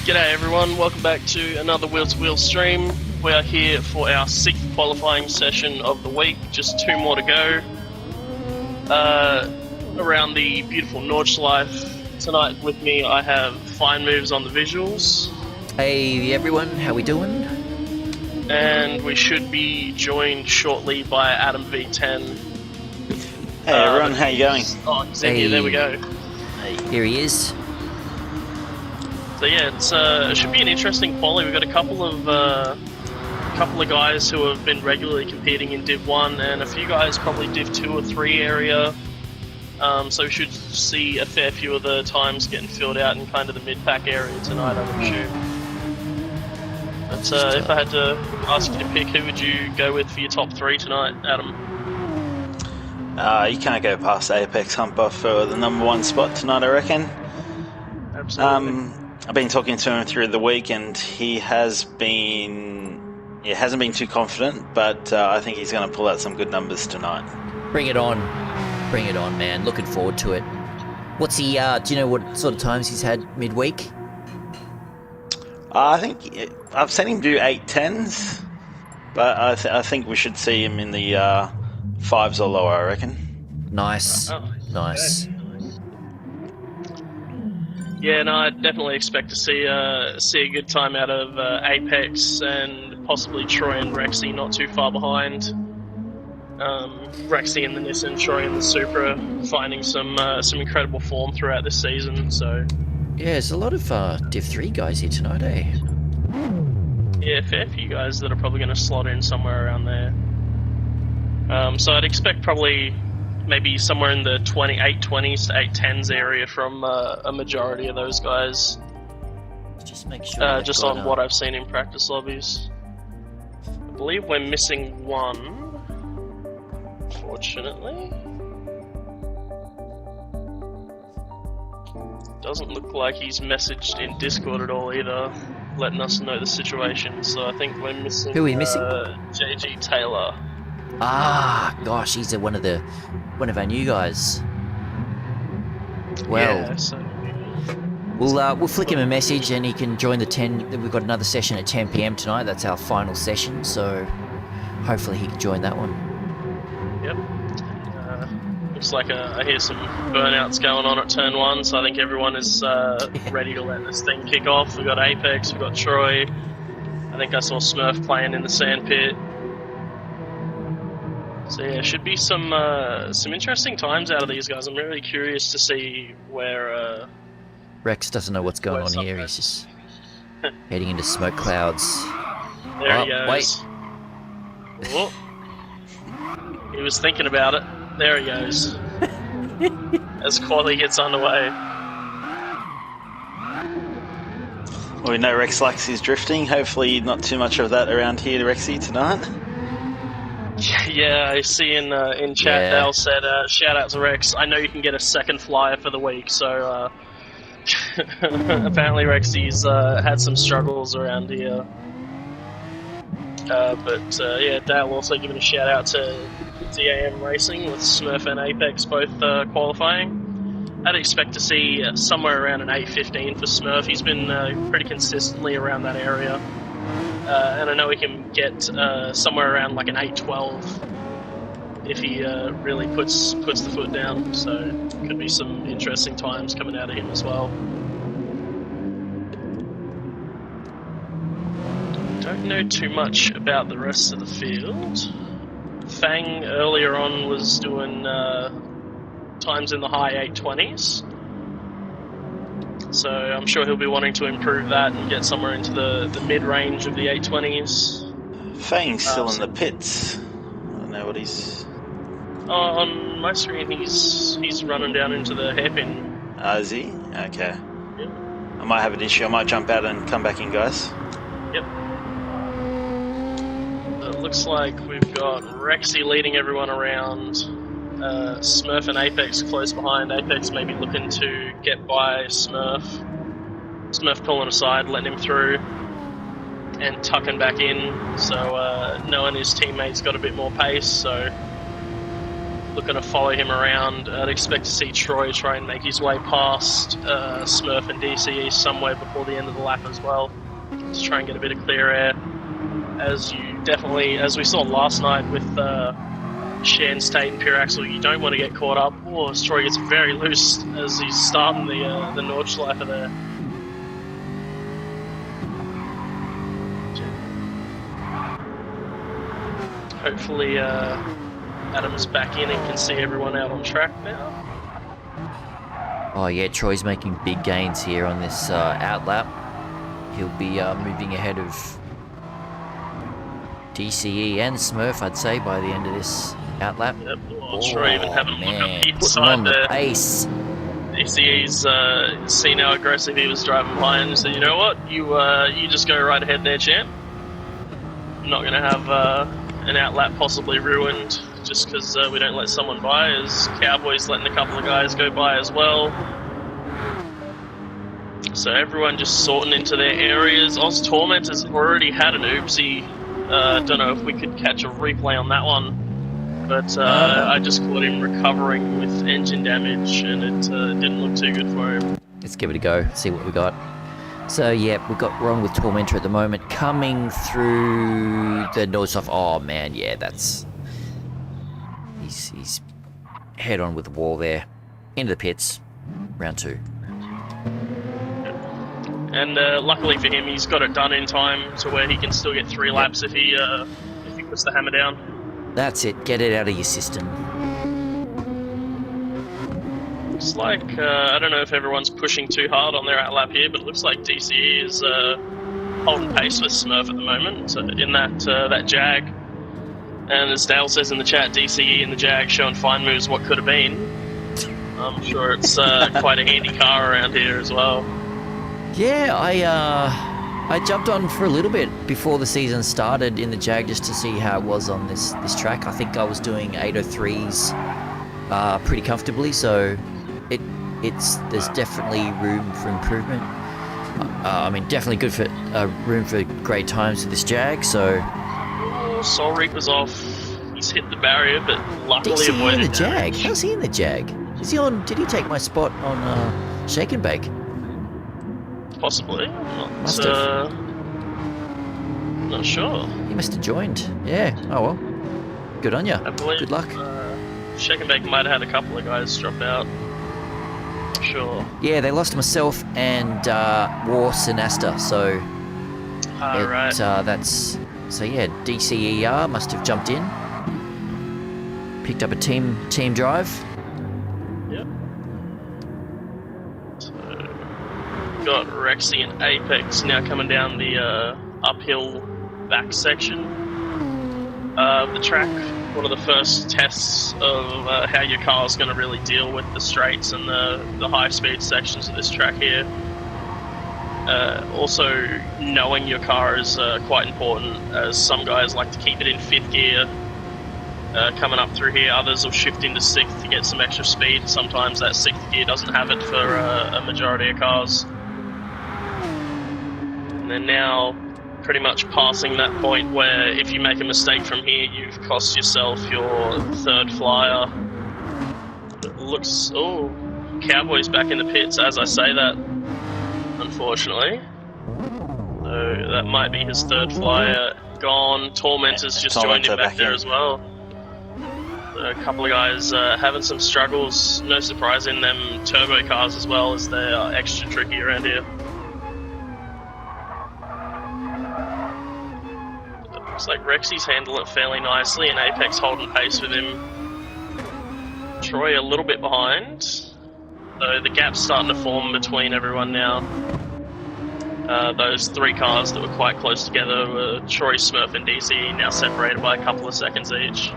G'day everyone, welcome back to another Wheel to Wheel stream. We are here for our 6th qualifying session of the week, just 2 more to go. Around the beautiful Nordschleife. Tonight with me I have Fine Moves on the visuals. Hey everyone, how we doing? And we should be joined shortly by Adam V10. Hey everyone, how you going? Oh, Xenia, there we go. Hey. Here he is. So yeah, it should be an interesting quali. We've got a couple of guys who have been regularly competing in Div 1 and a few guys probably Div 2 or 3 area. So we should see a fair few of the times getting filled out in kind of the mid-pack area tonight, I would assume. But if I had to ask you to pick, who would you go with for your top 3 tonight, Adam? You can't go past Apex Humper for the number 1 spot tonight, I reckon. Absolutely. I've been talking to him through the week, and he hasn't been too confident, but I think he's going to pull out some good numbers tonight. Bring it on, man. Looking forward to it. What's he? Do you know what sort of times he's had midweek? I think I've seen him do 8:10s, but I think we should see him in the 5s or lower, I reckon. Nice, nice. Yeah, no, I definitely expect to see a good time out of Apex and possibly Troy and Rexy not too far behind. Rexy in the Nissan, Troy in the Supra, finding some incredible form throughout this season. So yeah, there's a lot of Div 3 guys here tonight, eh? Yeah, fair few guys that are probably going to slot in somewhere around there. So I'd expect probably maybe somewhere in the 820s to 810s area from a majority of those guys. Just make sure. Just on what I've seen in practice lobbies. I believe we're missing one, unfortunately. Doesn't look like he's messaged in Discord at all either, letting us know the situation. So I think we're missing. Who are we missing? JG Taylor. Ah, gosh, he's one of our new guys. Well, yeah, so we'll flick him a message and he can join the 10. We've got another session at 10 PM tonight. That's our final session, so hopefully he can join that one. Yep. Looks like I hear some burnouts going on at turn 1, so I think everyone is ready to let this thing kick off. We've got Apex, we've got Troy. I think I saw Smurf playing in the sandpit. So yeah, should be some interesting times out of these guys. I'm really curious to see where Rex doesn't know what's going on here. He's just heading into smoke clouds. There he goes. Wait. Oh. He was thinking about it. There he goes. As Qualy gets underway. Well, we know Rex likes his drifting. Hopefully not too much of that around here, Rexy, tonight. Yeah, I see in chat Dale said, shout out to Rex, I know you can get a second flyer for the week, so apparently Rexy's had some struggles around here. But yeah, Dale also giving a shout out to DAM Racing with Smurf and Apex both qualifying. I'd expect to see somewhere around an 8:15 for Smurf. He's been pretty consistently around that area. And I know he can get somewhere around like an 8:12 if he really puts the foot down. So could be some interesting times coming out of him as well. Don't know too much about the rest of the field. Fang earlier on was doing times in the high 820s. So I'm sure he'll be wanting to improve that and get somewhere into the mid-range of the 820s. Fang's still in the pits. I don't know what he's... On my screen, he's running down into the hairpin. Is he? Okay. Yep. I might have an issue. I might jump out and come back in, guys. Yep. It looks like we've got Rexy leading everyone around. Smurf and Apex close behind. Apex maybe looking to get by Smurf. Smurf pulling aside, letting him through, and tucking back in. So knowing his teammates got a bit more pace, so looking to follow him around. I'd expect to see Troy try and make his way past Smurf and DCE somewhere before the end of the lap as well, to try and get a bit of clear air. As we saw last night with Shan's Tate and Pure Axel, you don't want to get caught up. Oh, Troy gets very loose as he's starting the Nordschleife there. Hopefully Adam's back in and can see everyone out on track now. Oh yeah, Troy's making big gains here on this outlap. He'll be moving ahead of DCE and Smurf, I'd say, by the end of this outlap. Yep. Troy even having a look up the Putting inside on the there. pace. DCE's seen how aggressive he was driving by and said, you know what, you just go right ahead there, champ. I'm not going to have an outlap possibly ruined just because we don't let someone by, as Cowboy's letting a couple of guys go by as well. So everyone just sorting into their areas. Oz Tormentor's already had an oopsie. Don't know if we could catch a replay on that one, but I just caught him recovering with engine damage and it didn't look too good for him. Let's give it a go, see what we got. So yeah, we've got Ron with Tormentor at the moment, coming through the Nordschleife. Oh man, yeah, he's head on with the wall there. Into the pits, round 2. And luckily for him, he's got it done in time to where he can still get 3 laps if he puts the hammer down. That's it, get it out of your system. Looks like, I don't know if everyone's pushing too hard on their outlap here, but it looks like DCE is holding pace with Smurf at the moment in that Jag. And as Dale says in the chat, DCE and the Jag showing fine moves what could have been. I'm sure it's quite a handy car around here as well. Yeah, I jumped on for a little bit before the season started in the Jag just to see how it was on this track. I think I was doing 803s pretty comfortably, so there's definitely room for improvement. I mean, definitely good for room for great times with this Jag. So Soul Reaper's off. He's hit the barrier, but luckily DCE avoided in the Jag. damage. How's he in the Jag? Is he on? Did he take my spot on Shake and Bake? Possibly. Must have. Not sure. He must have joined. Yeah. Oh well. Good on you. I believe. Good luck. Shake and Bake might have had a couple of guys drop out. Not sure. Yeah, they lost myself and War Sinasta, so Right. that's so yeah. DCER must have jumped in, picked up a team drive. Yep. So, got Rexy and Apex now coming down the uphill back section of the track. One of the first tests of how your car is going to really deal with the straights and the high-speed sections of this track here. Also, knowing your car is quite important, as some guys like to keep it in 5th gear coming up through here. Others will shift into 6th to get some extra speed. Sometimes that 6th gear doesn't have it for a majority of cars. And then now pretty much passing that point where if you make a mistake from here, you've cost yourself your 3rd flyer. It looks... Oh, Cowboy's back in the pits as I say that, unfortunately. So that might be his 3rd flyer gone. Tormentor's just joined him back there as well. So a couple of guys having some struggles. No surprise in them turbo cars as well, as they are extra tricky around here. Looks like Rexy's handled it fairly nicely and Apex holding pace with him. Troy a little bit behind. So the gap's starting to form between everyone now. Those 3 cars that were quite close together were Troy, Smurf and DC, now separated by a couple of seconds each.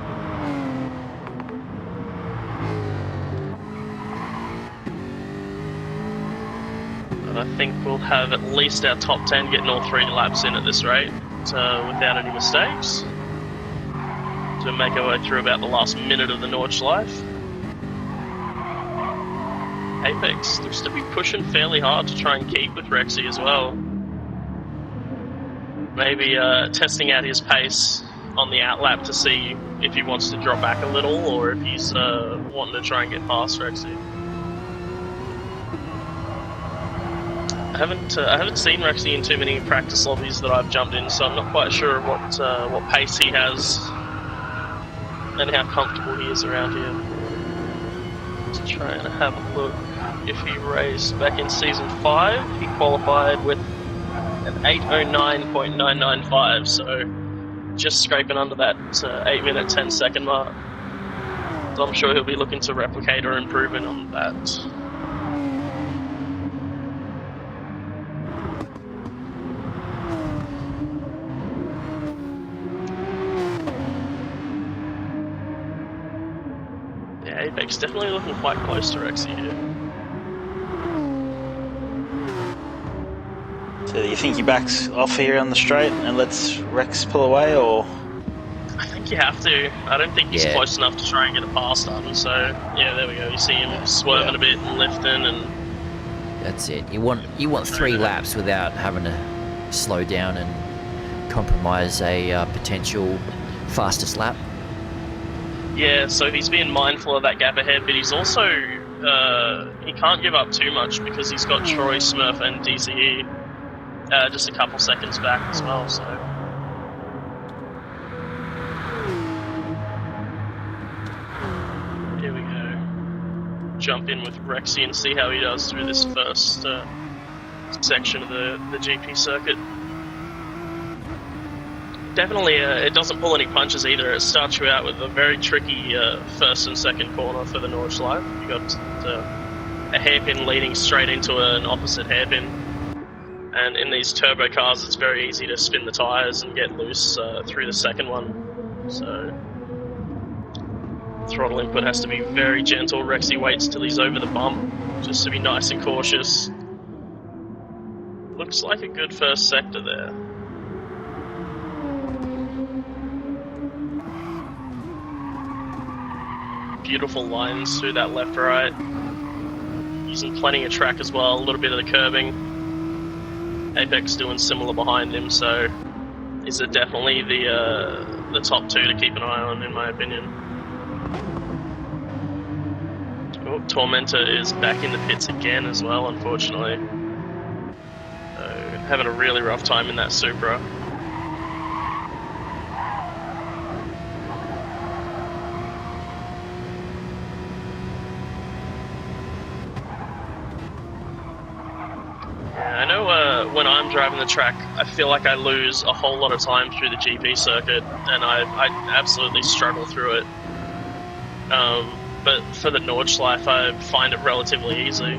And I think we'll have at least our top 10 getting all 3 laps in at this rate. Without any mistakes. To make our way through about the last minute of the Nordschleife. Apex looks to be pushing fairly hard to try and keep with Rexy as well. Maybe testing out his pace on the outlap to see if he wants to drop back a little or if he's wanting to try and get past Rexy. I haven't seen Rexy in too many practice lobbies that I've jumped in, so I'm not quite sure what pace he has and how comfortable he is around here. To try and have a look. If he raced back in season 5, he qualified with an 8:09.995, so just scraping under that 8 minute 10 second mark. So I'm sure he'll be looking to replicate or improvement on that. Yeah, Apex definitely looking quite close to Rexy here. So you think he backs off here on the straight and lets Rex pull away, or? I think you have to. I don't think he's close enough to try and get a pass on. So yeah, there we go. You see him swerving a bit and lifting, and that's it. You want 3 laps without having to slow down and compromise a potential fastest lap. Yeah, so he's being mindful of that gap ahead, but he's also he can't give up too much because he's got Troy, Smurf, and DCE just a couple seconds back as well. So here we go. Jump in with Rexy and see how he does through this first section of the GP circuit. Definitely, it doesn't pull any punches either. It starts you out with a very tricky first and second corner for the Nordschleife. You got a hairpin leading straight into an opposite hairpin, and in these turbo cars, it's very easy to spin the tyres and get loose through the second one. So throttle input has to be very gentle. Rexy waits till he's over the bump, just to be nice and cautious. Looks like a good first sector there. Beautiful lines through that left-right. Using plenty of track as well, a little bit of the curbing. Apex doing similar behind him, so these are definitely the top 2 to keep an eye on, in my opinion. Oh, Tormentor is back in the pits again as well, unfortunately. Having a really rough time in that Supra. When I'm driving the track, I feel like I lose a whole lot of time through the GP circuit, and I absolutely struggle through it. But for the Nordschleife, I find it relatively easy.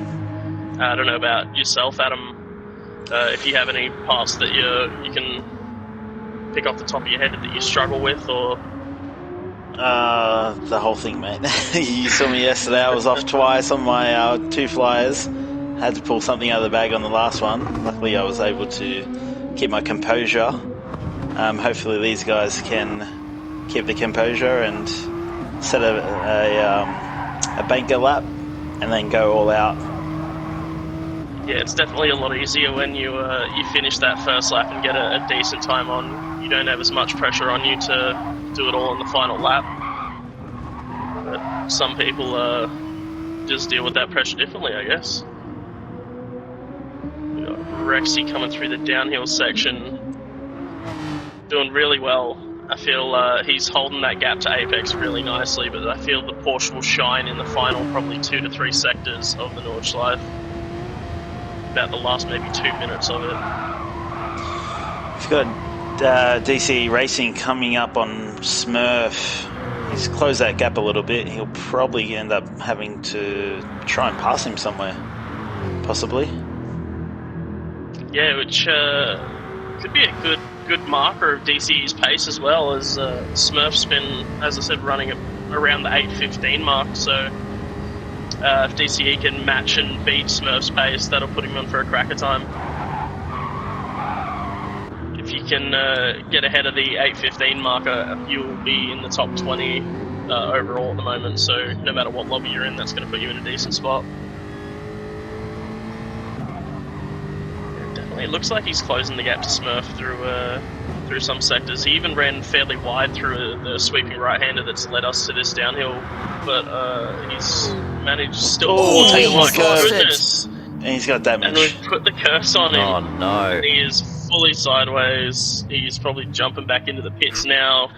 I don't know about yourself, Adam. If you have any parts that you can pick off the top of your head that you struggle with, or the whole thing, mate. You saw me yesterday. I was off twice on my 2 flyers. Had to pull something out of the bag on the last one. Luckily, I was able to keep my composure. Hopefully, these guys can keep the composure and set a banker lap and then go all out. Yeah, it's definitely a lot easier when you finish that first lap and get a decent time on. You don't have as much pressure on you to do it all in the final lap. But some people just deal with that pressure differently, I guess. Rexy coming through the downhill section, doing really well. I feel he's holding that gap to Apex really nicely, but I feel the Porsche will shine in the final probably 2 to 3 sectors of the Nordschleife. About the last maybe 2 minutes of it. We've got DC Racing coming up on Smurf. He's closed that gap a little bit. He'll probably end up having to try and pass him somewhere, possibly. Yeah, which could be a good marker of DCE's pace as well, as Smurf's been, as I said, running around the 8:15 mark, so if DCE can match and beat Smurf's pace, that'll put him on for a cracker time. If you can get ahead of the 8:15 marker, you'll be in the top 20 overall at the moment, so no matter what lobby you're in, that's going to put you in a decent spot. It looks like he's closing the gap to Smurf through some sectors. He even ran fairly wide through the sweeping right-hander that's led us to this downhill, but he's managed still. Oh, Oh taking my the curve. goodness! And he's got damage. And we've put the curse on him. Oh no. And he is fully sideways. He's probably jumping back into the pits now.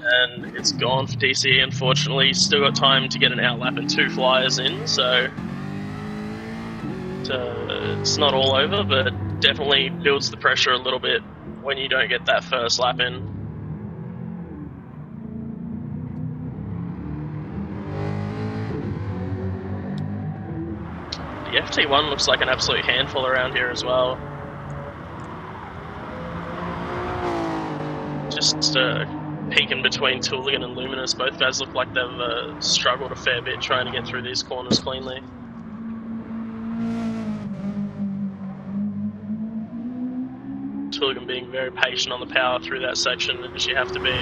And it's gone for DCE, unfortunately. He's still got time to get an outlap and 2 flyers in, so it's not all over, but definitely builds the pressure a little bit when you don't get that first lap in. The FT1 looks like an absolute handful around here as well. Just peeking between Tooligan and Luminous. Both guys look like they've struggled a fair bit trying to get through these corners cleanly. Tooligan being very patient on the power through that section, as you have to be.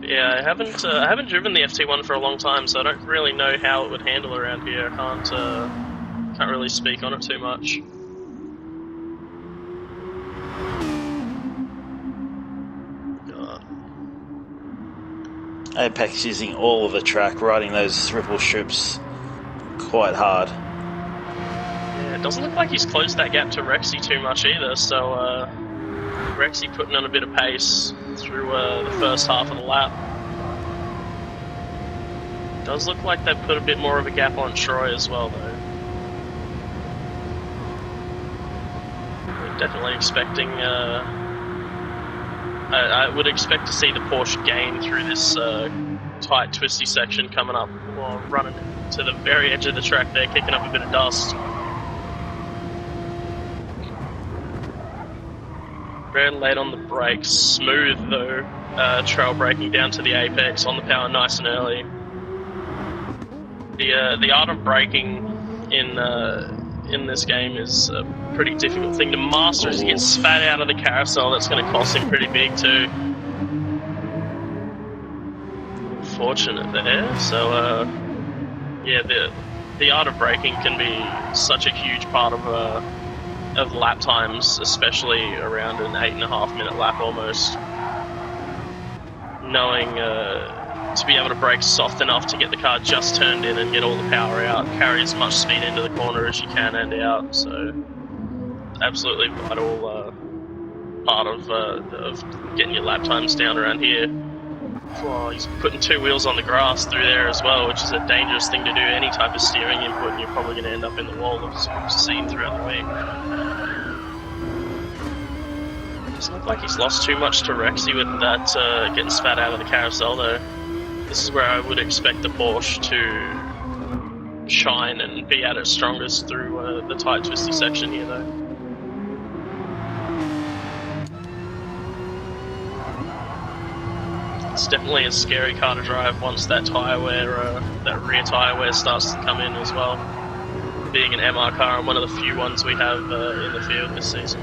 Yeah, I haven't driven the FT1 for a long time, so I don't really know how it would handle around here. I can't really speak on it too much. Apex using all of the track, riding those ripple strips quite hard. Yeah, it doesn't look like he's closed that gap to Rexy too much either, so Rexy putting on a bit of pace through the first half of the lap. Does look like they've put a bit more of a gap on Troy as well, though. We're definitely expecting... I would expect to see the Porsche gain through this tight, twisty section coming up, or running to the very edge of the track there, kicking up a bit of dust. Very late on the brakes, smooth though, trail braking down to the apex, on the power nice and early. The art of braking in this game is a pretty difficult thing to master. As he gets spat out of the carousel, that's going to cost him pretty big too. Fortunate there. So yeah, the art of braking can be such a huge part of lap times, especially around an 8.5 minute lap almost. Knowing to be able to brake soft enough to get the car just turned in and get all the power out, carry as much speed into the corner as you can and out. So absolutely vital part of getting your lap times down around here. Oh, he's putting 2 wheels on the grass through there as well, which is a dangerous thing to do. Any type of steering input, and you're probably going to end up in the wall, as we've seen throughout the week. Doesn't look like he's lost too much to Rexy with that getting spat out of the carousel though. This is where I would expect the Porsche to shine and be at its strongest through the tight twisty section here though. It's definitely a scary car to drive once that tyre wear, that rear tyre wear starts to come in as well. Being an MR car and one of the few ones we have in the field this season.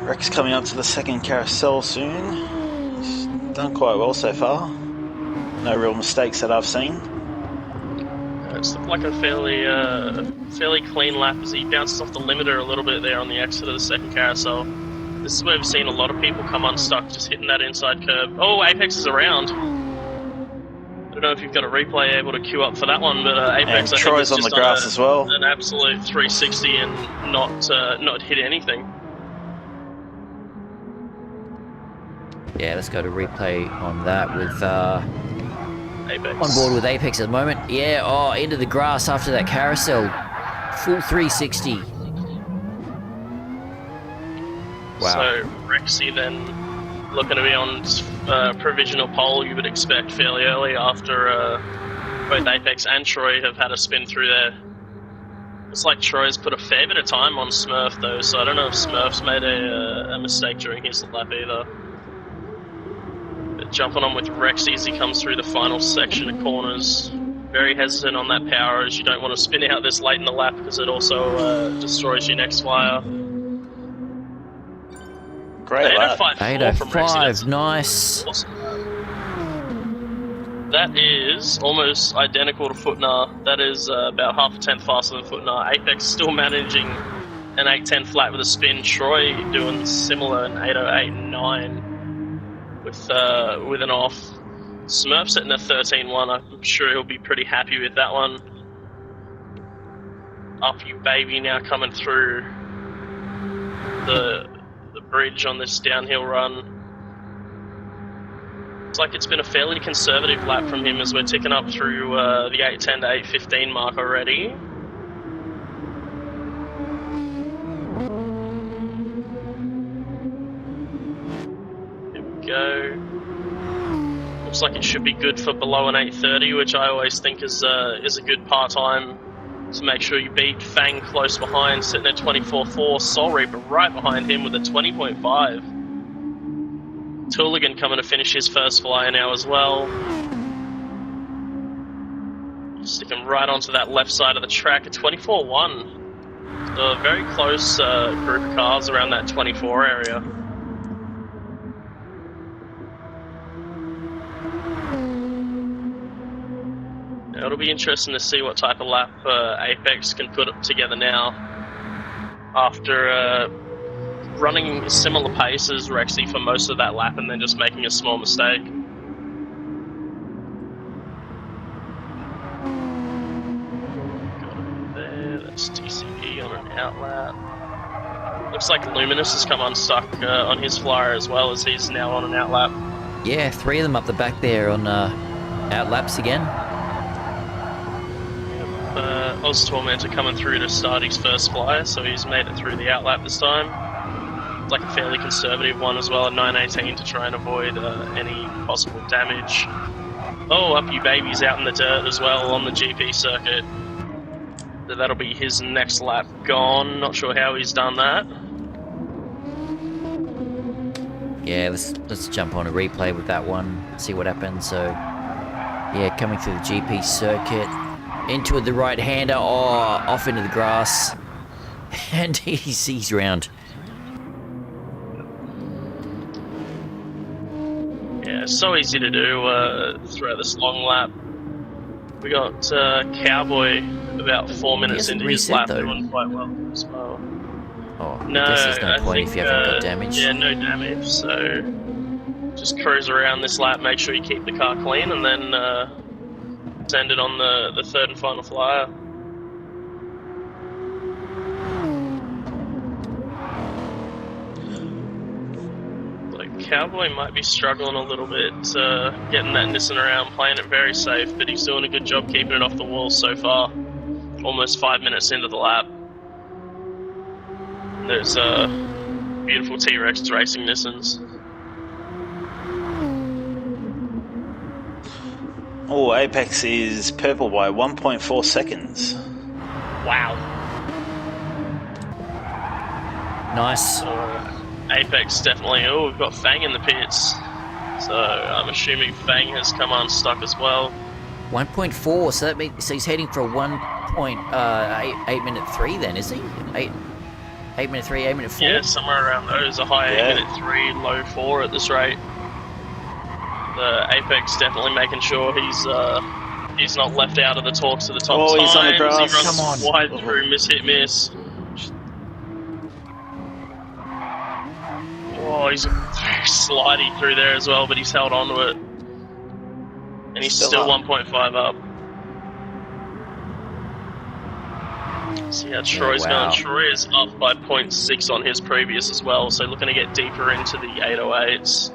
Rex coming up to the second carousel soon. He's done quite well so far. No real mistakes that I've seen. It's looked like a fairly clean lap as he bounces off the limiter a little bit there on the exit of the second carousel. This is where we've seen a lot of people come unstuck, just hitting that inside curb. Oh, Apex is around. I don't know if you've got a replay able to queue up for that one, but Apex, and I Troy's think, on the grass as well. An absolute 360 and not hit anything. Yeah, let's go to replay on that with Apex. on board with Apex at the moment. Yeah, oh, into the grass after that carousel. Full 360. Wow. So Rexy then looking to be on provisional pole, you would expect fairly early after both Apex and Troy have had a spin through there. It's like Troy's put a fair bit of time on Smurf though, so I don't know if Smurf's made a mistake during his lap either. But jumping on with Rexy as he comes through the final section of corners. Very hesitant on that power as you don't want to spin out this late in the lap because it also destroys your next flyer. Great lap. 8:05.4 from Rexy. 8:05, nice. Awesome. That is almost identical to Footnar. That is about half a tenth faster than Footnar. Apex still managing an 8:10 flat with a spin. Troy doing similar, an 8:08.9 with an off. Smurf sitting at 13.1. I'm sure he'll be pretty happy with that one. Up You Baby now coming through the bridge on this downhill run. It's like it's been a fairly conservative lap from him as we're ticking up through the 8:10 to 8:15 mark already. Here we go. Looks like it should be good for below an 8:30, which I always think is a good part-time to make sure you beat. Fang close behind, sitting at 24.4. Soul Reaper right behind him with a 20.5. Tooligan coming to finish his first flyer now as well. Sticking right onto that left side of the track at 24.1. So a very close group of cars around that 24 area. Now it'll be interesting to see what type of lap Apex can put together now after running similar pace as Rexy for most of that lap and then just making a small mistake. Got it there, that's TCP on an outlap. Looks like Luminous has come unstuck on his flyer as well, as he's now on an outlap. Yeah, 3 of them up the back there on outlaps again. Oz Tormentor coming through to start his first flyer, so he's made it through the outlap this time. It's like a fairly conservative one as well at 9:18 to try and avoid any possible damage. Oh, Up You Baby's out in the dirt as well on the GP circuit. So that'll be his next lap gone. Not sure how he's done that. Yeah, let's jump on a replay with that one, see what happens. So, yeah, coming through the GP circuit. Into the right-hander, off into the grass, and he's round. Yeah, so easy to do throughout this long lap. We got Cowboy about 4 minutes into his lap doing quite well as well. Oh, no, I guess there's no point if you haven't got damage. Yeah, no damage, so just cruise around this lap, make sure you keep the car clean, and then send it on the third and final flyer. Like Cowboy might be struggling a little bit getting that Nissan around, playing it very safe, but he's doing a good job keeping it off the wall so far. Almost 5 minutes into the lap. There's beautiful T-Rex racing Nissans. Oh, Apex is purple by 1.4 seconds. Wow. Nice. Apex definitely. Oh, we've got Fang in the pits. So I'm assuming Fang has come unstuck as well. 1.4, so that means he's heading for a 1.8 minute 3 then, is he? 8 minute 3, 8 minute 4? Yeah, somewhere around those. A high 8 minute 3, low 4 at this rate. The Apex definitely making sure he's not left out of the talks of the top times. He's on the grass. He runs Come on. wide through, miss. Oh, he's very slidey through there as well, but he's held on to it. And he's still 1.5 up. See how Troy's going. Troy is up by 0.6 on his previous as well, so looking to get deeper into the 808s.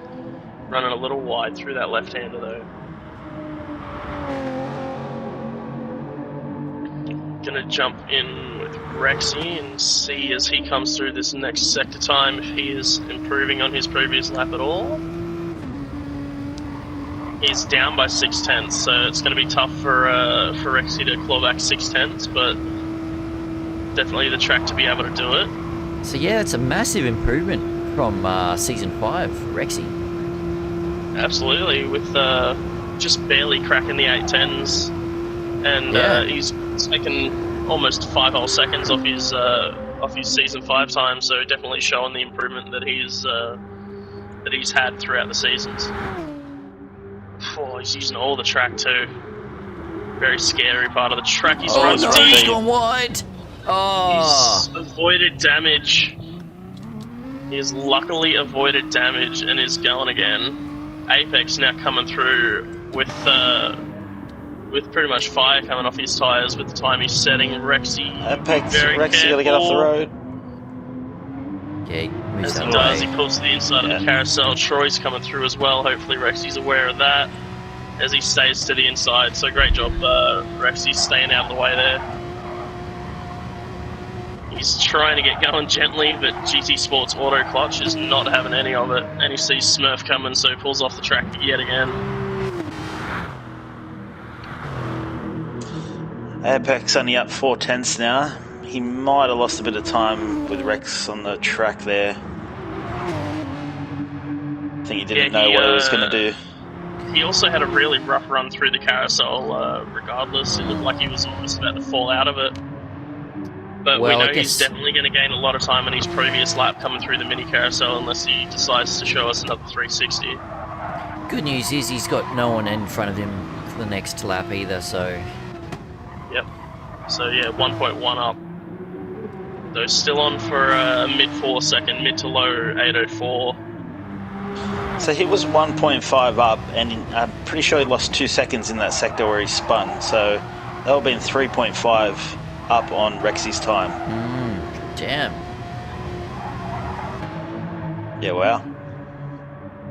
Running a little wide through that left-hander though. Gonna jump in with Rexy and see as he comes through this next sector time if he is improving on his previous lap at all. He's down by 0.6, so it's going to be tough for Rexy to claw back 0.6, but definitely the track to be able to do it. So yeah, it's a massive improvement from Season 5, Rexy. Absolutely, with just barely cracking the 810s, and he's taken almost 5 whole seconds off his off his season 5 time, so definitely showing the improvement that he's had throughout the seasons. Oh, he's using all the track too. Very scary part of the track. He's run no, deep. he's gone wide. Oh, He's avoided damage. He has luckily avoided damage and is going again. Apex now coming through with pretty much fire coming off his tyres with the time he's setting. Rexy, Apex, very Rexy got to get off the road. yeah, he moves As he that does, way. he pulls to the inside of the carousel. Troy's coming through as well. Hopefully Rexy's aware of that as he stays to the inside. So great job, Rexy, staying out of the way there. He's trying to get going gently, but GT Sports Auto Clutch is not having any of it. And he sees Smurf coming, so he pulls off the track yet again. Apex only up 4/10 now. He might have lost a bit of time with Rex on the track there. I think he didn't know what he was going to do. He also had a really rough run through the carousel, regardless. It looked like he was almost about to fall out of it. But Well, we I know guess- he's definitely going to gain a lot of time in his previous lap coming through the mini carousel unless he decides to show us another 360. Good news is he's got no one in front of him for the next lap either, so... Yep. So yeah, 1.1 up. So still on for a mid-4 second, mid to low 804. So he was 1.5 up, and I'm pretty sure he lost 2 seconds in that sector where he spun. So that would have been 3.5 up on Rexy's time. Damn. Yeah, wow.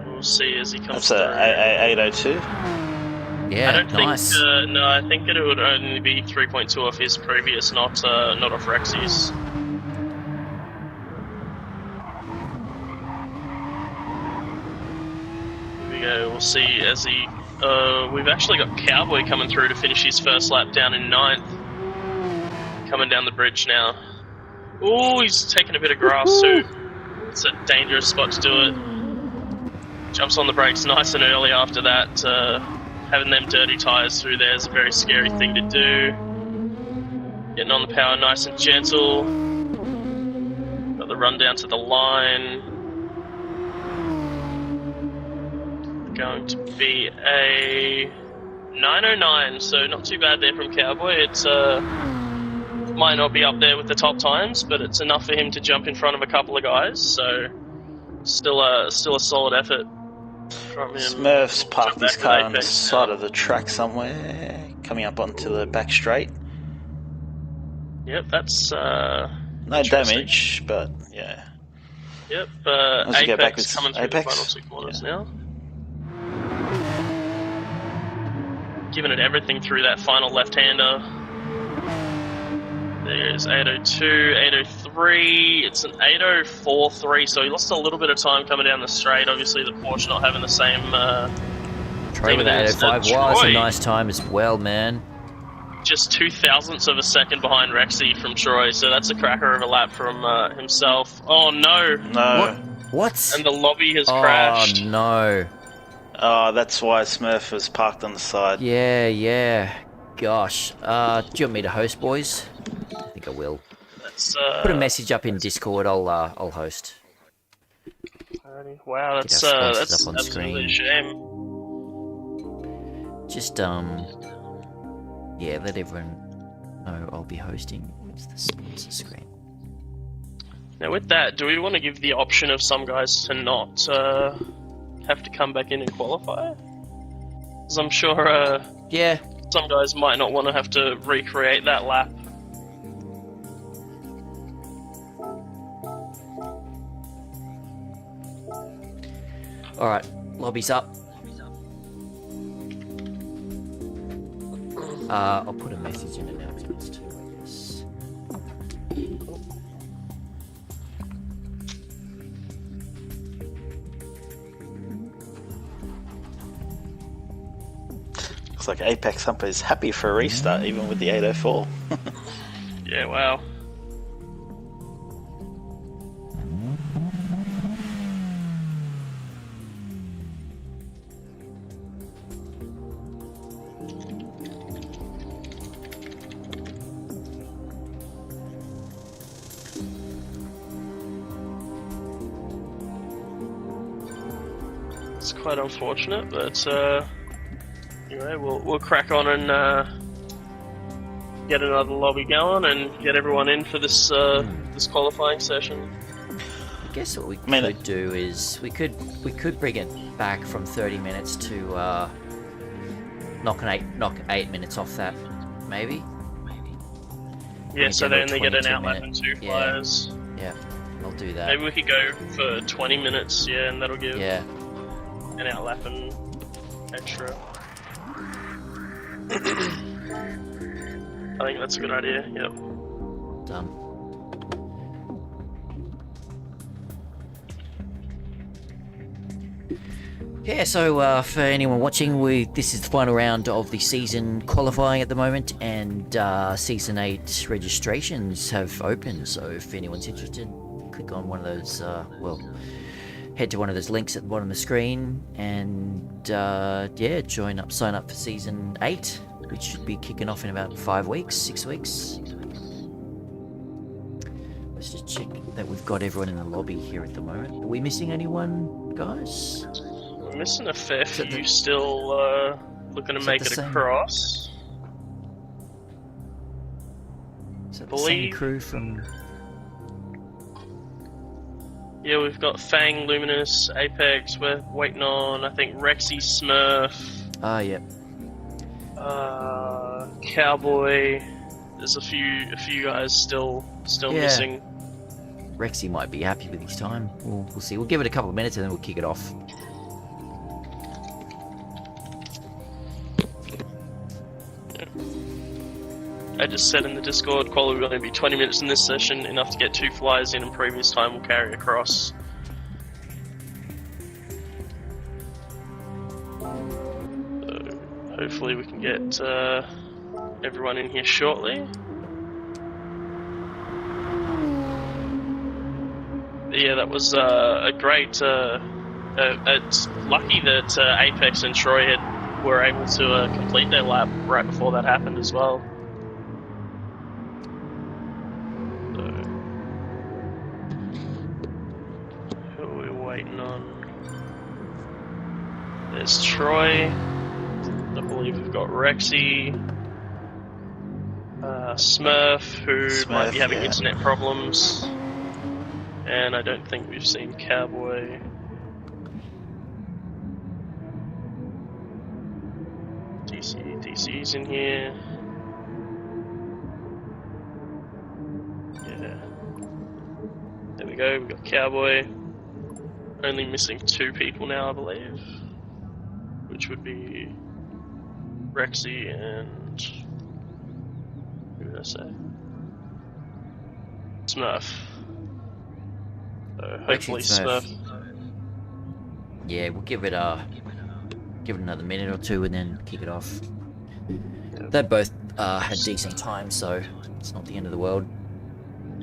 We'll see as he comes That's through. a 802. Yeah, I don't nice. think. No, I think it would only be 3.2 off his previous, not off Rexy's. Here we go. We'll see as he. We've actually got Cowboy coming through to finish his first lap down in 9th. Coming down the bridge now. Ooh, he's taking a bit of grass too. It's a dangerous spot to do it. Jumps on the brakes nice and early after that. Having them dirty tyres through there is a very scary thing to do. Getting on the power nice and gentle. Got the run down to the line. Going to be a 909, so not too bad there from Cowboy. It's might not be up there with the top times, but it's enough for him to jump in front of a couple of guys. So still a solid effort from him. Smurf's parked his Back car with on the Apex side now. of the track somewhere, coming up onto the back straight. Yep, that's No interesting. damage, but yeah. Yep, As you go back Apex with coming through Apex? the final 2 corners now. Giving it everything through that final left-hander. There's 802, 803. It's an 804.3, so he lost a little bit of time coming down the straight. Obviously, the Porsche not having the same. Troy with Demon 805 Troy. was a nice time as well, man. Just 0.02 of a second behind Rexy from Troy, so that's a cracker of a lap from himself. Oh no! No. What? And the lobby has crashed. Oh, no. Oh, that's why Smurf was parked on the side. Yeah. Gosh. Do you want me to host, boys? I think I will. That's, Put a message up in Discord. I'll host. wow, that's Get our sponsors that's up on absolutely a screen. shame. Just yeah, let everyone know I'll be hosting. What's the sponsor screen? Now, with that, do we want to give the option of some guys to not have to come back in and qualify? Because I'm sure Yeah. some guys might not want to have to recreate that lap. All right. Lobby's up. I'll put a message in announcements too, I guess. Looks like Apex Humper is happy for a restart, even with the 804. Yeah, wow. It's quite unfortunate, but anyway, we'll crack on and get another lobby going and get everyone in for this this qualifying session. I guess what we could do is we could bring it back from 30 minutes to knock 8 minutes off that, maybe. Yeah, so they only get an outlap and 2 flyers. Yeah, I'll do that. Maybe we could go for 20 minutes, yeah, and that'll give an outlap and extra. I think that's a good idea, yep. Done. Yeah, so for anyone watching, this is the final round of the season qualifying at the moment, and Season 8 registrations have opened, so if anyone's interested, click on one of those, head to one of those links at the bottom of the screen, and sign up for Season 8, which should be kicking off in about 6 weeks. Let's just check that we've got everyone in the lobby here at the moment. Are we missing anyone, guys? We're missing a fair few still looking to make it across. Is that the same crew from... Yeah, we've got Fang, Luminous, Apex, we're waiting on, I think, Rexy, Smurf. Ah, yep. Cowboy. There's a few guys still missing. Rexy might be happy with his time. We'll see. We'll give it a couple of minutes and then we'll kick it off. I just said in the Discord, Qualy will only be 20 minutes in this session, enough to get 2 flyers in, and previous time will carry across. So hopefully we can get everyone in here shortly. Yeah, that was a great... it's lucky that Apex and Troy were able to complete their lap right before that happened as well. There's Troy. I believe we've got Rexy. Smurf, who might be having internet problems. And I don't think we've seen Cowboy. DC's in here. Yeah. There we go, we've got Cowboy. Only missing 2 people now, I believe. Which would be Rexy and... who did I say? Smurf. So hopefully Smurf. Yeah, we'll give it another minute or 2 and then kick it off. Yep. They both had decent time, so it's not the end of the world.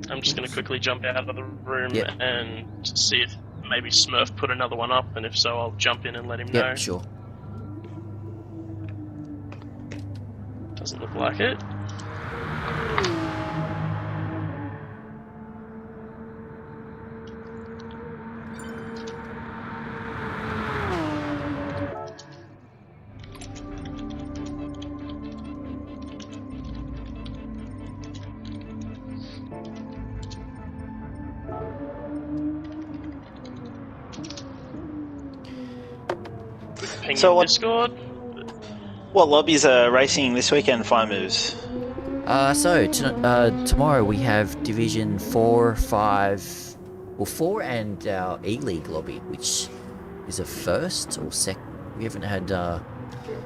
I'm just going to quickly jump out of the room and see if maybe Smurf put another one up, and if so, I'll jump in and let him know. Yeah, sure. Doesn't look like it. So Discord? What lobbies are racing this weekend, Fire Moves? Tomorrow we have Division 4, 5, 4 and our E-League lobby, which is a first or second. We haven't had... I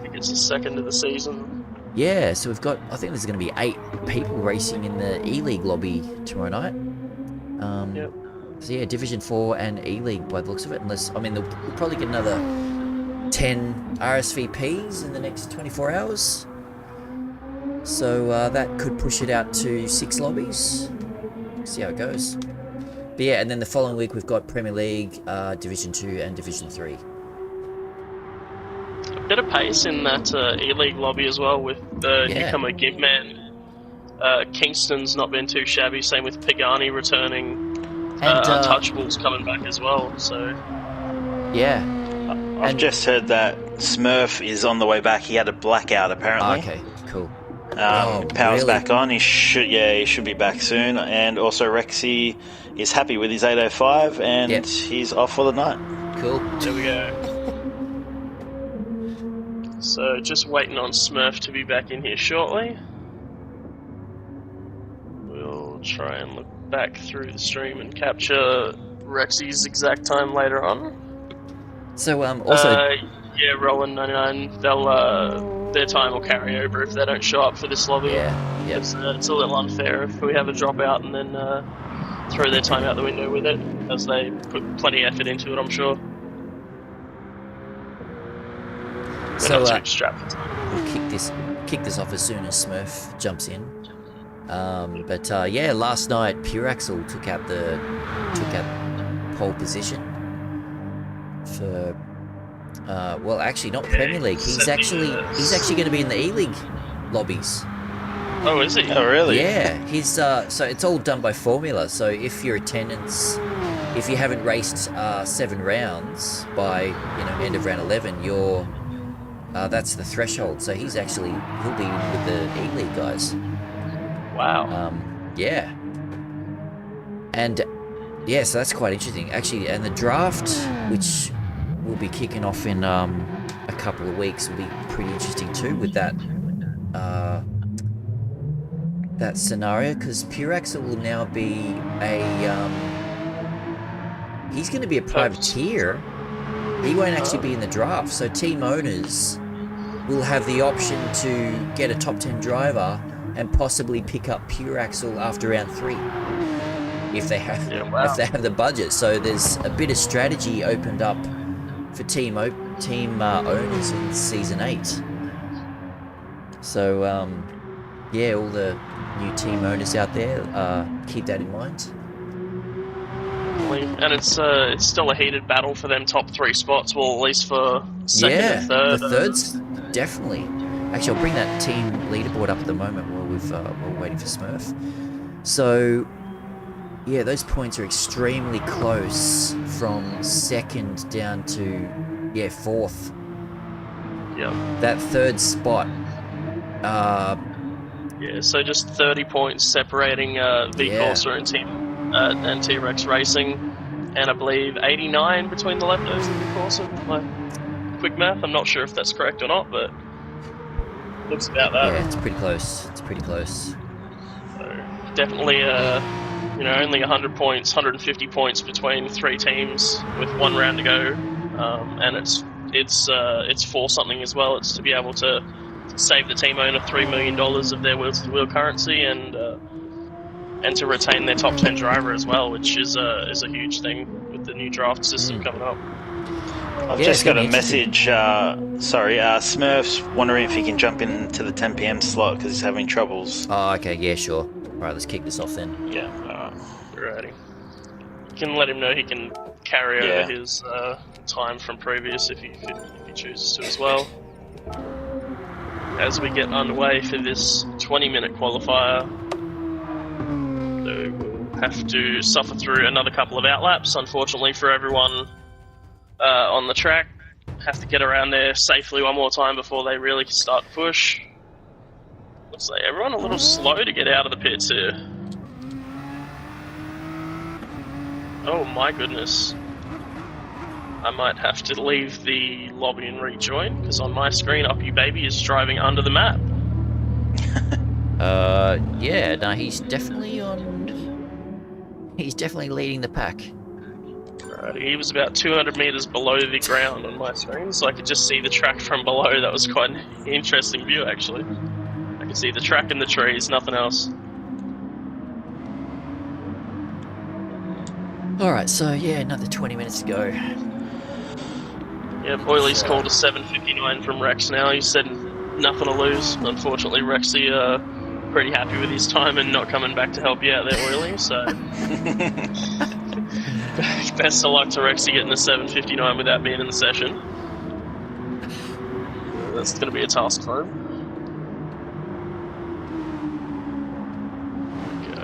think it's the second of the season. Yeah, so we've got... I think there's going to be 8 people racing in the E-League lobby tomorrow night. Yep. So yeah, Division 4 and E-League by the looks of it. Unless... I mean, we'll probably get another 10 RSVPs in the next 24 hours. So that could push it out to 6 lobbies. See how it goes. But yeah, and then the following week we've got Premier League, Division 2 and Division 3. A bit of pace in that E-League lobby as well with the newcomer Gimman. Kingston's not been too shabby, same with Pagani returning. And Untouchables coming back as well, so... Yeah. I've just heard that Smurf is on the way back. He had a blackout apparently. Okay, cool. Power's really? back on. He should be back soon. And also Rexy is happy with his 805 and Yep. he's off for the night. Cool. There we go. So just waiting on Smurf to be back in here shortly. We'll try and look back through the stream and capture Rexy's exact time later on. So also yeah, Roland 99. They'll their time will carry over if they don't show up for this lobby. yeah. It's a little unfair if we have a dropout and then throw their time out the window with it, as they put plenty of effort into it, I'm sure. We're So not too strapped for time. we'll kick this off as soon as Smurf jumps in. But yeah, last night Pure Axel took out pole position for well, actually not Premier League. He's actually going to be in the E-League lobbies. Oh, is he? Oh, really? Yeah, he's so it's all done by formula. So if you haven't raced 7 rounds by end of round 11, you're that's the threshold. So he'll be with the E-League guys. Wow. Yeah. And yeah, so that's quite interesting actually. And the draft, which will be kicking off in a couple of weeks, will be pretty interesting too with that that scenario, because Pure Axel will now be he's going to be a privateer. He won't actually be in the draft, so team owners will have the option to get a top 10 driver and possibly pick up Pure Axel after round 3 if they have the budget. So there's a bit of strategy opened up for team owners in season 8. So yeah, all the new team owners out there, keep that in mind. And it's still a heated battle for them top 3 spots. Well, at least for second and third. The third's definitely. Actually, I'll bring that team leaderboard up at the moment while we're waiting for Smurf. So yeah, those points are extremely close from second down to 4th. Yeah. That third spot. Yeah, so just 30 points separating V-Corsa and T-Rex Racing, and I believe 89 between the Leptos and V-Corsa. My quick math, I'm not sure if that's correct or not, but looks about that. Yeah, it's pretty close. So definitely, only 100 points, 150 points between 3 teams with 1 round to go, and it's for something as well. It's to be able to save the team owner $3 million of their wheel-to-wheel currency, and to retain their top 10 driver as well, which is a huge thing with the new draft system coming up. I've just got a message. Smurf's wondering if he can jump into the 10 p.m. slot because he's having troubles. Oh, okay, yeah, sure. Alright, let's kick this off then. Yeah, alright. Alrighty. You can let him know he can carry over his time from previous if he chooses to as well. As we get underway for this 20-minute qualifier, so we'll have to suffer through another couple of outlaps, unfortunately for everyone on the track. Have to get around there safely one more time before they really start to push. Looks like everyone a little slow to get out of the pits here. Oh my goodness. I might have to leave the lobby and rejoin, because on my screen, Up You Baby is driving under the map. Yeah, no, he's definitely leading the pack. Right, he was about 200 meters below the ground on my screen, so I could just see the track from below. That was quite an interesting view, actually. I could see the track and the trees, nothing else. Alright, so yeah, another 20 minutes to go. Yeah, Oiley's called a 7:59 from Rex now. He said nothing to lose. Unfortunately, Rexy pretty happy with his time and not coming back to help you out there, Oiley, so... Best of luck to Rexy getting a 7:59 without being in the session. That's going to be a task for him. Go.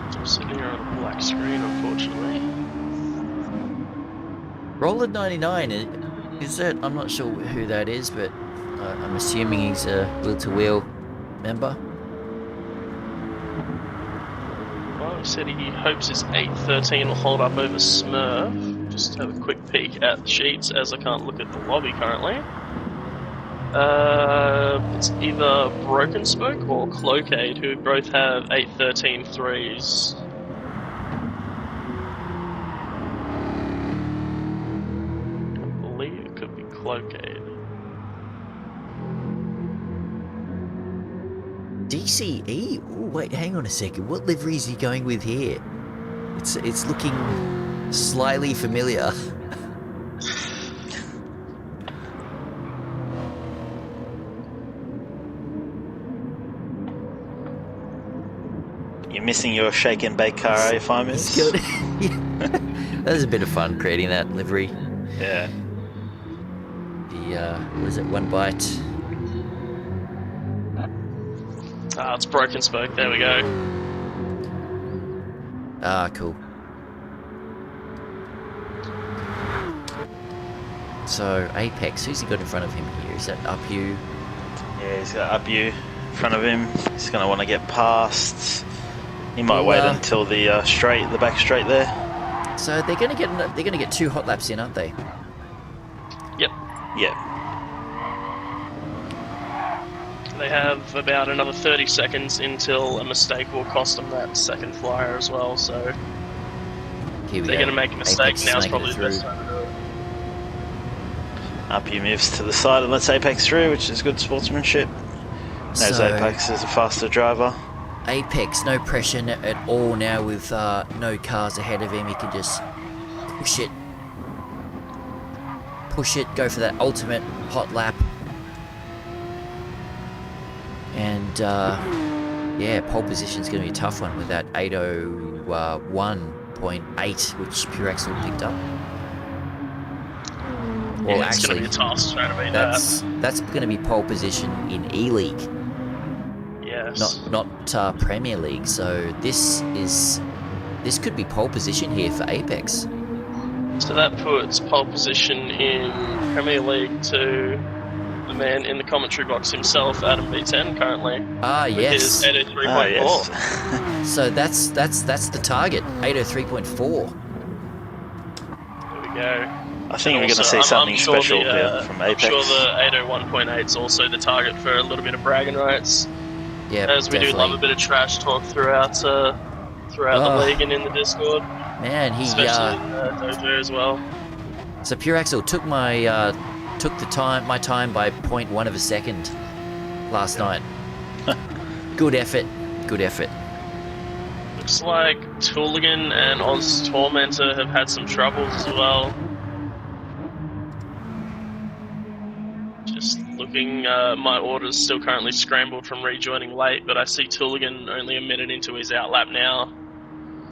1 I'm sitting here on a black screen, unfortunately. Roller 99, is it? I'm not sure who that is, but I'm assuming he's a wheel-to-wheel member. Well, he said he hopes his 813 will hold up over Smurf. Just have a quick peek at the sheets, as I can't look at the lobby currently. It's either Broken Spoke or Cloakade, who both have 813 threes. I believe it could be Cloakade. DCE? Ooh, wait, hang on a second. What livery is he going with here? It's looking slightly familiar. You're missing your shake and bake car, eh, Fimers? That was a bit of fun creating that livery. Yeah. The what is it? One bite. Ah, it's Broken Spoke. There we go. Ah, cool. So Apex, who's he got in front of him here? Is that Up You? Yeah, he's got Up You in front of him. He's going to want to get past. He might wait until the back straight there. So they're going to get 2 hot laps in, aren't they? Yep. Yeah. They have about another 30 seconds until a mistake will cost them that second flyer as well, so Here we they're go. going to make a mistake. Apex Now's snaking probably it the best time to do it. Up you moves to the side and lets Apex through, which is good sportsmanship. Knows So- Apex is a faster driver. Apex, no pressure at all now with no cars ahead of him. He can just push it, go for that ultimate hot lap. And yeah, pole position is going to be a tough one with that 801.8, which Pureaxle picked up. Well, Yeah, it's going actually, to be a task trying to beat that. that's going to be pole position in E-League. Yes. Not Premier League. So this could be pole position here for Apex. So that puts pole position in Premier League to the man in the commentary box himself, Adam B10, currently. Ah, With yes. his 803.4. Oh, yes. So that's the target. 803.4. There we go. I think we're going to Also, see something I'm sure special here from Apex. I'm sure the 801.8 is also the target for a little bit of bragging rights. Yeah, As we do love a bit of trash talk throughout the league and in the Discord, Man, he especially in Dojo as well. so Pureaxle took my time by 0.1 of a second last night. Good effort. Looks like Tooligan and Oz Tormentor have had some troubles as well. Just looking, my order's still currently scrambled from rejoining late, but I see Tooligan only a minute into his outlap now,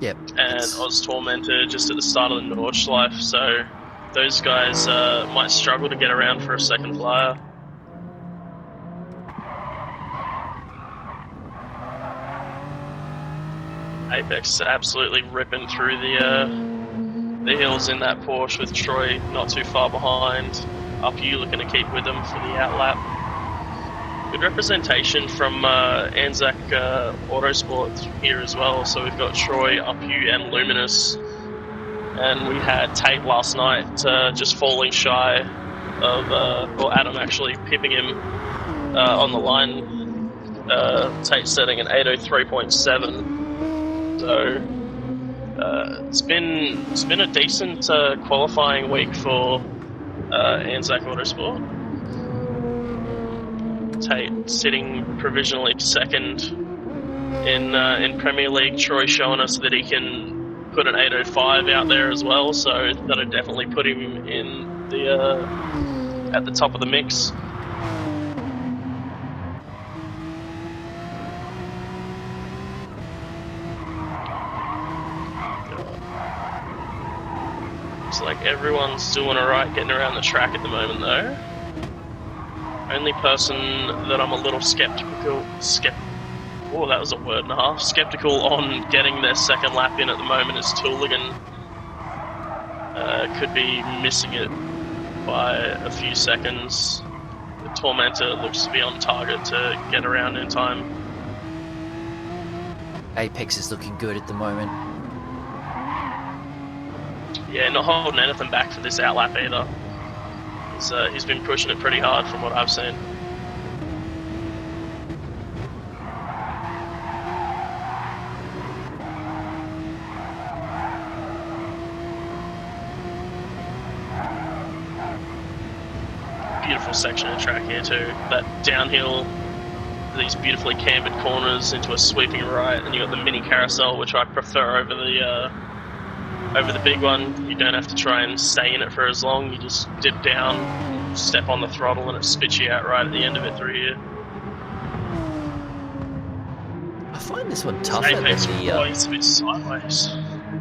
Yep. and Oz Tormentor just at the start of the Nordschleife, so those guys might struggle to get around for a second flyer. Apex absolutely ripping through the hills in that Porsche with Troy not too far behind. Up You looking to keep with them for the outlap. Good representation from Anzac Autosport here as well. So we've got Troy, Up You, and Luminous. And we had Tate last night just falling shy of, or Adam actually pipping him on the line. Tate setting an 803.7. So it's been a decent qualifying week for Anzac Autosport. Tate sitting provisionally second in Premier League. Troy showing us that he can put an 805 out there as well, so that'll definitely put him in the at the top of the mix. Looks like everyone's doing alright getting around the track at the moment though. Only person that I'm a little skeptical Oh, that was a word and a half. Skeptical on getting their second lap in at the moment as Tooligan could be missing it by a few seconds. The Tormentor looks to be on target to get around in time. Apex is looking good at the moment. Yeah, not holding anything back for this outlap either. He's been pushing it pretty hard from what I've seen. Beautiful section of track here too. That downhill, these beautifully cambered corners into a sweeping right, and you got the mini carousel, which I prefer over the big one. You don't have to try and stay in it for as long. You just dip down, step on the throttle, and it spits you out right at the end of it through here. I find this one tougher than Apex the. always a bit sideways.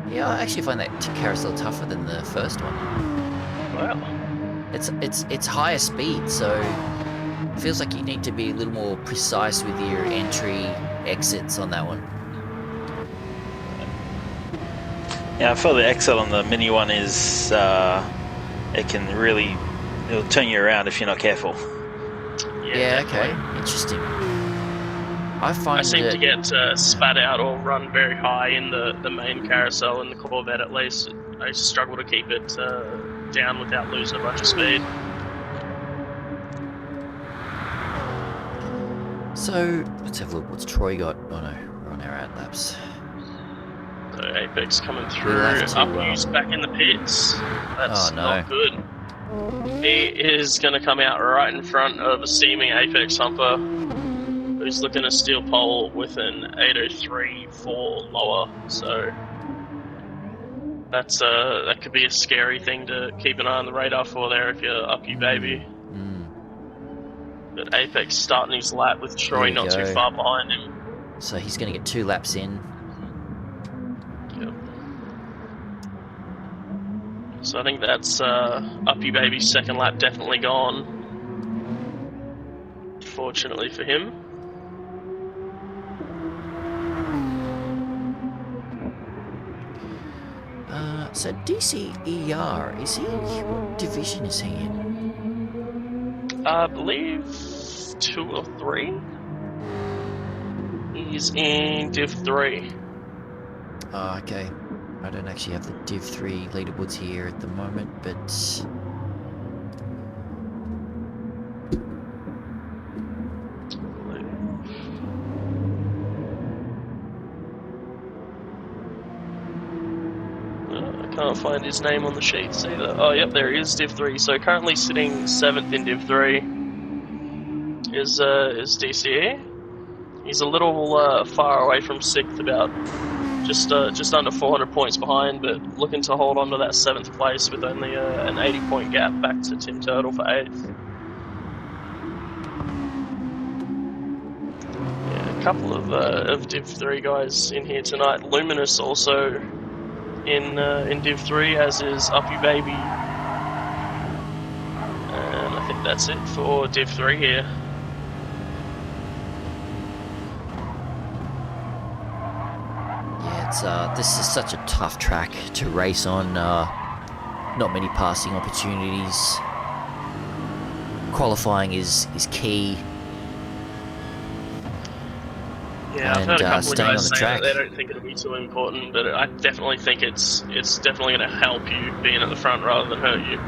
Yeah, I actually find that carousel tougher than the first one. Wow. It's higher speed, so it feels like you need to be a little more precise with your entry exits on that one. Yeah, I feel the exit on the mini one is it can really, it'll turn you around if you're not careful. Yeah, okay, interesting. I seem to get spat out or run very high in the main carousel in the Corvette at least. I struggle to keep it down without losing a bunch of speed. So, let's have a look. What's Troy got? Oh no, we're on our out laps. So Apex coming through, We'll have to, Upuse back in the pits. That's not good. He is going to come out right in front of a steaming Apex humper who's looking to steal pole with an 803.4 lower. So that could be a scary thing to keep an eye on the radar for there if you're up you baby. But Apex starting his lap with Troy not too far behind him. So he's going to get 2 laps in. Yep. So I think that's up you baby's second lap definitely gone. Fortunately for him. So DCER, is he? What division is he in? I believe 2 or 3. He's in Div 3. Oh, okay. I don't actually have the Div 3 leaderboards here at the moment, but... Can't find his name on the sheets either. Oh, yep, there he is, Div 3. So currently sitting 7th in Div 3 is DCE. He's a little far away from 6th, about just under 400 points behind, but looking to hold on to that 7th place with only an 80-point gap back to Tim Turtle for 8th. Yeah, a couple of Div 3 guys in here tonight. Luminous also in Div 3, as is Up You Baby. And I think that's it for Div 3 here. Yeah, it's this is such a tough track to race on. Not many passing opportunities. Qualifying is key. Yeah, I've heard a couple of guys say track. that they don't think it'll be too important, but I definitely think it's definitely going to help you being at the front rather than hurt you.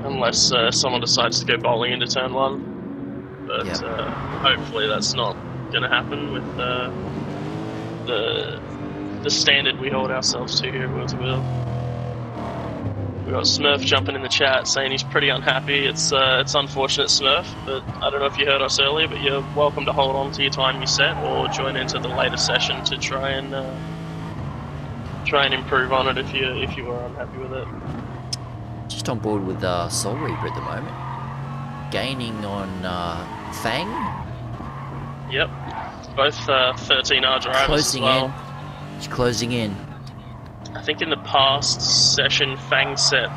Unless someone decides to go bowling into turn 1. But hopefully that's not going to happen with the standard we hold ourselves to here at Will2Will. We've got Smurf jumping in the chat saying he's pretty unhappy. It's unfortunate, Smurf, but I don't know if you heard us earlier, but you're welcome to hold on to your time you set or join into the later session to try and improve on it if you are unhappy with it. Just on board with Soul Reaper at the moment. Gaining on Fang. Yep. Both 13R drivers closing as well. in. He's closing in. I think in the past session, Fang set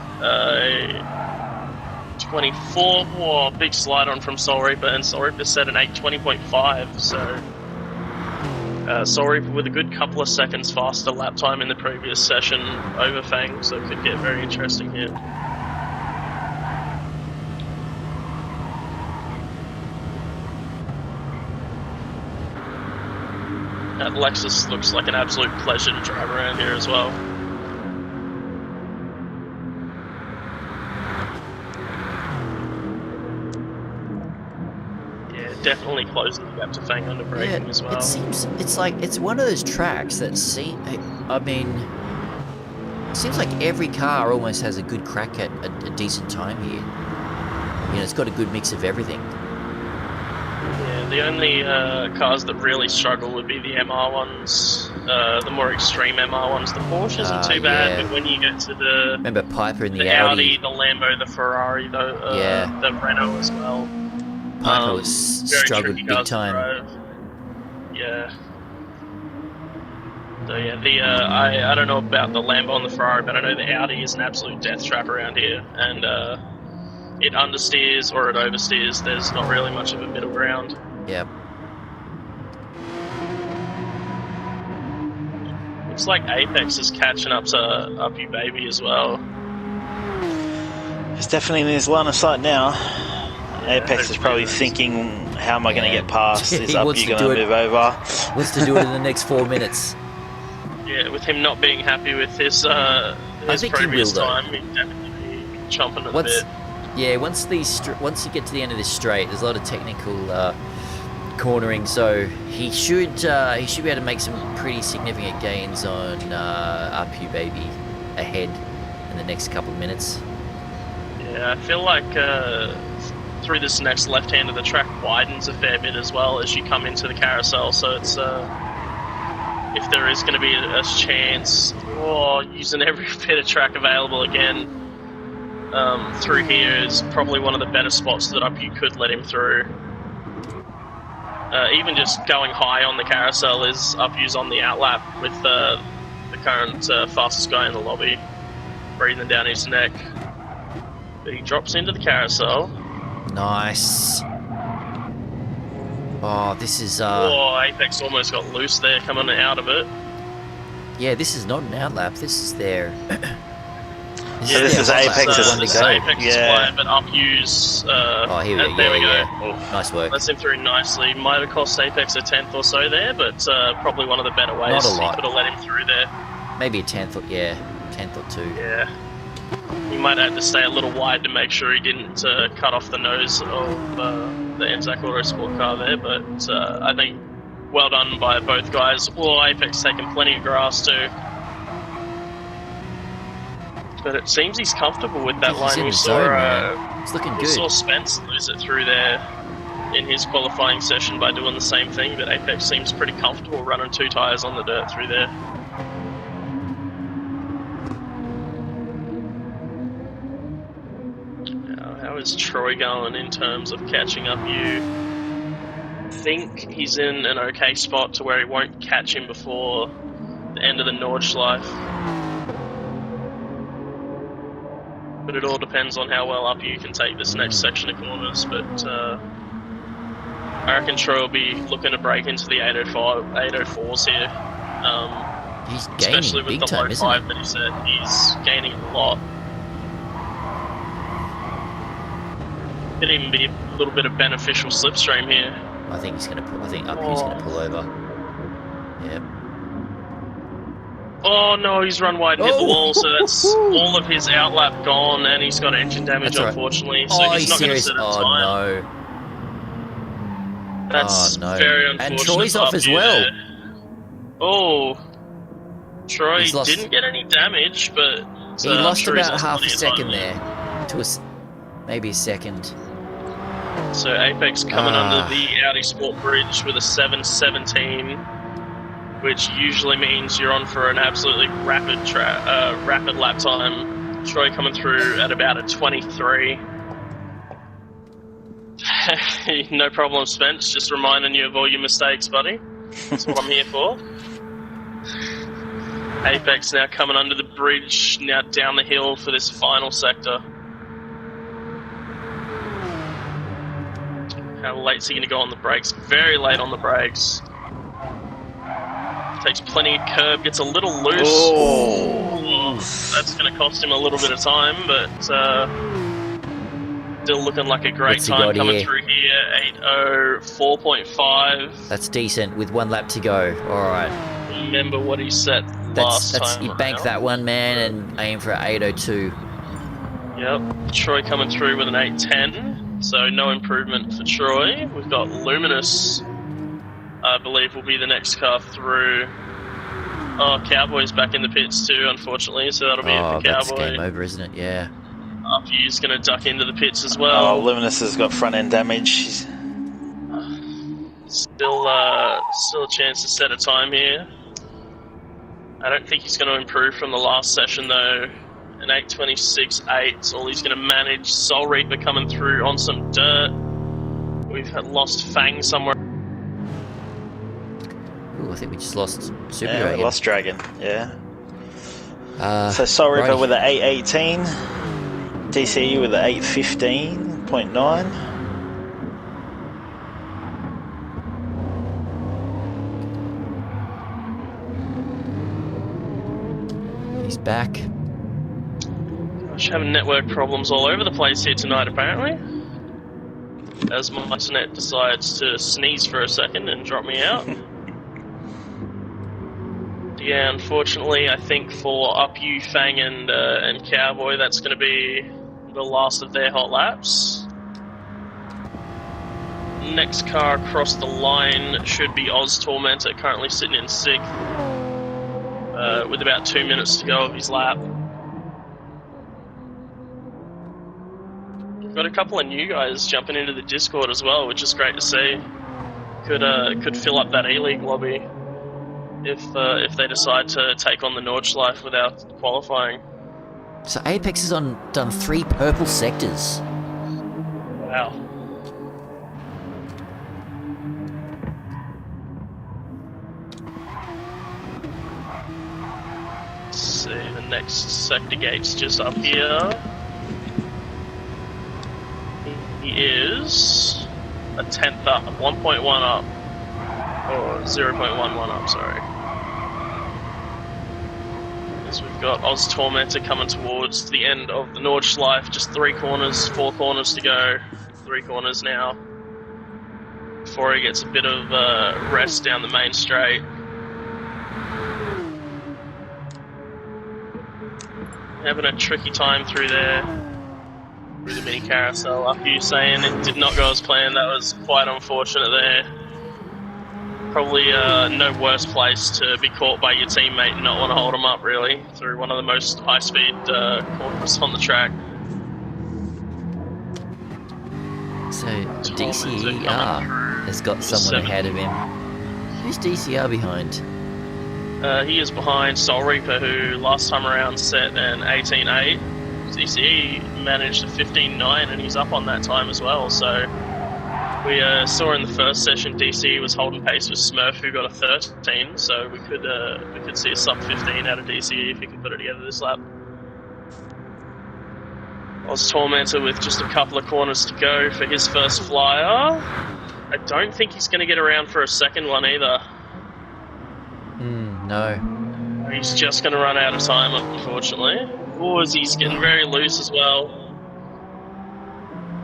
24, big slide on from Soul Reaper, and Soul Reaper set an 820.5, so Sorry, with a good couple of seconds faster lap time in the previous session over Fang, so it could get very interesting here. That Lexus looks like an absolute pleasure to drive around here as well. Definitely closing the gap to Fang under braking as well. It seems it's like it's one of those tracks that it seems like every car almost has a good crack at a decent time here. You know, it's got a good mix of everything. Yeah, the only cars that really struggle would be the MR ones, the more extreme MR ones. The Porsche isn't too bad, but when you get to the remember Piper in the Audi, the Lambo, the Ferrari, the Renault as well. Piper was struggled big time. Yeah. So yeah, I don't know about the Lambo and the Ferrari, but I know the Audi is an absolute death trap around here, and it understeers or it oversteers. There's not really much of a middle ground. Yep. Looks like Apex is catching up to Up You Baby as well. It's definitely in his line of sight now. Apex is probably thinking, how am I going to get past? Is Up You going to move over? Wants to do it in the next 4 minutes. Yeah, with him not being happy with his previous time, he'd definitely be chomping at a bit. Yeah, once you get to the end of this straight, there's a lot of technical cornering, so he should be able to make some pretty significant gains on Up You Baby ahead in the next couple of minutes. Yeah, I feel like through this next left hand of the track widens a fair bit as well as you come into the carousel, so it's if there is going to be a chance, using every bit of track available again, through here is probably one of the better spots that Up You could let him through. Even just going high on the carousel is Up You's on the outlap with the current fastest guy in the lobby breathing down his neck. But he drops into the carousel. Nice. Oh, this is Apex almost got loose there coming out of it. Yeah, this is not an outlap, this is their this is Apex's one to go. Apex's flying, but Up You's here we go. There we go. Yeah. Nice work. Lets him through nicely. Might have cost Apex a 10th or so there, but probably one of the better ways. Not a lot. He could have let him through there. Maybe a 10th or 2. Yeah. He might have to stay a little wide to make sure he didn't cut off the nose of the Anzac Autosport car there, but I think well done by both guys. Apex taking plenty of grass too. But it seems he's comfortable with that line. We saw, it's looking good. We saw Spence lose it through there in his qualifying session by doing the same thing, but Apex seems pretty comfortable running 2 tyres on the dirt through there. How is Troy going in terms of catching Up You? I think he's in an okay spot to where he won't catch him before the end of the Nordschleife. But it all depends on how well Up You can take this next section of corners. But I reckon Troy will be looking to break into the 804s here. He's gaining especially with big the time, low isn't 5 he? that he said. He's gaining a lot. Could even be a little bit of beneficial slipstream here. I think Up You's gonna pull over. Yep. Oh no, he's run wide and hit the wall, so that's all of his outlap gone, and he's got engine damage, unfortunately. So he's not going to set a time. No. That's very unfortunate. And Troy's off as well. Troy didn't get any damage, but he lost about half a second there, to maybe a second. So Apex coming under the Audi Sport Bridge with a 7:17, which usually means you're on for an absolutely rapid lap time. Troy coming through at about a 23. No problem, Spence. Just reminding you of all your mistakes, buddy. That's what I'm here for. Apex now coming under the bridge, now down the hill for this final sector. How late's he going to go on the brakes? Very late on the brakes. Takes plenty of curb, gets a little loose. Oh. That's going to cost him a little bit of time, but still looking like a great What's he time got coming here? through here. 8:04.5. That's decent with 1 lap to go. All right. Remember what he set last time. You bank that one, man, and aim for 8:02. Yep. Troy coming through with an 8:10, so no improvement for Troy. We've got Luminous, I believe, will be the next car through. Oh, Cowboy's back in the pits too, unfortunately, so that'll be it for That's Cowboy. game over, isn't it? Yeah. Uppy's going to duck into the pits as well. Oh, Luminous has got front end damage. Still a chance to set a time here. I don't think he's going to improve from the last session though. An 8:26.8 is all he's going to manage. Soul Reaper coming through on some dirt. We've lost Fang somewhere. Ooh, I think we just lost Super Yeah, Dragon. we lost Dragon. Yeah. So Soul right. Reaper with an 8:18. DCE with an 8:15.9. He's back. Gosh, having network problems all over the place here tonight, apparently. As my internet decides to sneeze for a second and drop me out. Yeah, unfortunately, I think for Uppy, Fang, and Cowboy, that's going to be the last of their hot laps. Next car across the line should be Oz Tormentor, currently sitting in 6th, with about 2 minutes to go of his lap. Got a couple of new guys jumping into the Discord as well, which is great to see. Could fill up that E-League lobby if they decide to take on the Nordschleife without qualifying. So Apex has done 3 purple sectors. Wow. Let's see, the next sector gate's just up here. He is a 10th up, 1.1 up. Or 0.11 up, sorry. As we've got Oz Tormentor coming towards the end of the Nordschleife, just 4 corners to go. 3 corners now. Before he gets a bit of rest down the main straight. Having a tricky time through there. Through the mini carousel. Up you saying it did not go as planned, that was quite unfortunate there. Probably no worse place to be caught by your teammate and not want to hold him up, really, through one of the most high-speed corners on the track. So DCER has got someone ahead of him. Who's DCR behind? He is behind Soul Reaper, who last time around set an 18.8. DCE managed a 15.9, and he's up on that time as well, so... We saw in the first session DCE was holding pace with Smurf, who got a 13, so we could see a sub 15 out of DCE if he can put it together this lap. Oz Tormentor with just a couple of corners to go for his first flyer. I don't think he's going to get around for a second one either. No. He's just going to run out of time, unfortunately. Or he's getting very loose as well.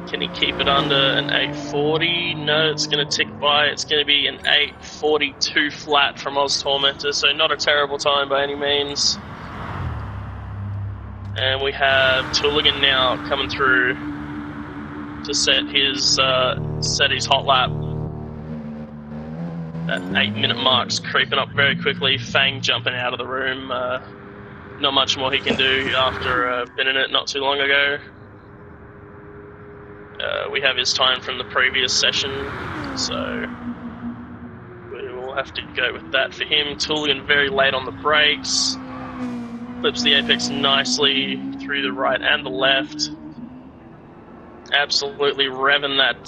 Can he keep it under an 8:40? No, it's going to tick by. It's going to be an 8:42 flat from Oz Tormentor, so not a terrible time by any means. And we have Tooligan now coming through to set his hot lap. That 8-minute mark's creeping up very quickly. Fang jumping out of the room. Not much more he can do after been in it not too long ago. We have his time from the previous session, so we will have to go with that for him. Tooligan very late on the brakes. Clips the apex nicely through the right and the left. Absolutely revving that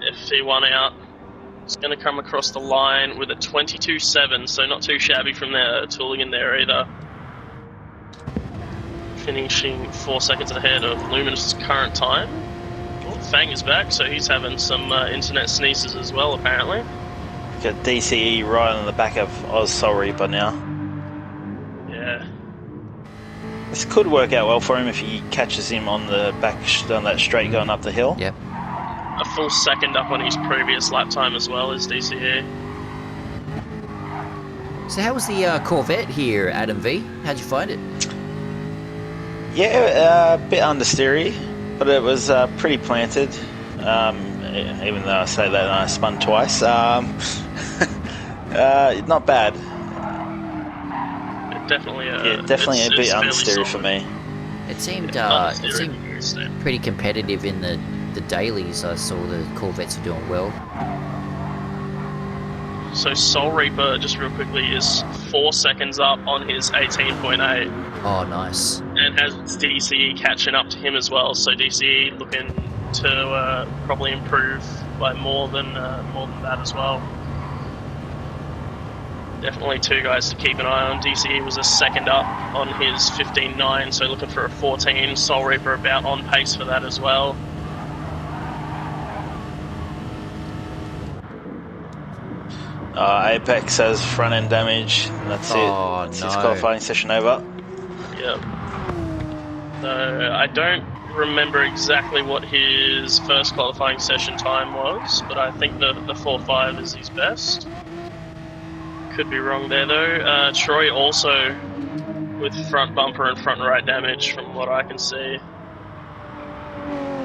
FT1 out. It's going to come across the line with a 22.7, so not too shabby from there. Tooligan there either. Finishing 4 seconds ahead of Luminous's current time. Fang is back, so he's having some internet sneezes as well, apparently. Got DCE right on the back of Oz Soul Reaper now. Yeah. This could work out well for him if he catches him on the back on that straight going up the hill. Yep. A full second up on his previous lap time as well as DCE. So how was the Corvette here, Adam V? How'd you find it? Yeah, a bit understeery, but it was pretty planted. Even though I say that and I spun twice. Not bad. Definitely a bit understeery for me. It seemed pretty competitive in the dailies. I saw the Corvettes are doing well. So Soul Reaper, just real quickly, is 4 seconds up on his 18.8. Oh, nice. And has DCE catching up to him as well. So DCE looking to probably improve by more than that as well. Definitely two guys to keep an eye on. DCE was a second up on his 15.9, so looking for a 14. Soul Reaper about on pace for that as well. Apex has front end damage, and that's it. That's his qualifying session over. Yep. So I don't remember exactly what his first qualifying session time was, but I think the 4.5 is his best. Could be wrong there though. Troy also with front bumper and front right damage from what I can see.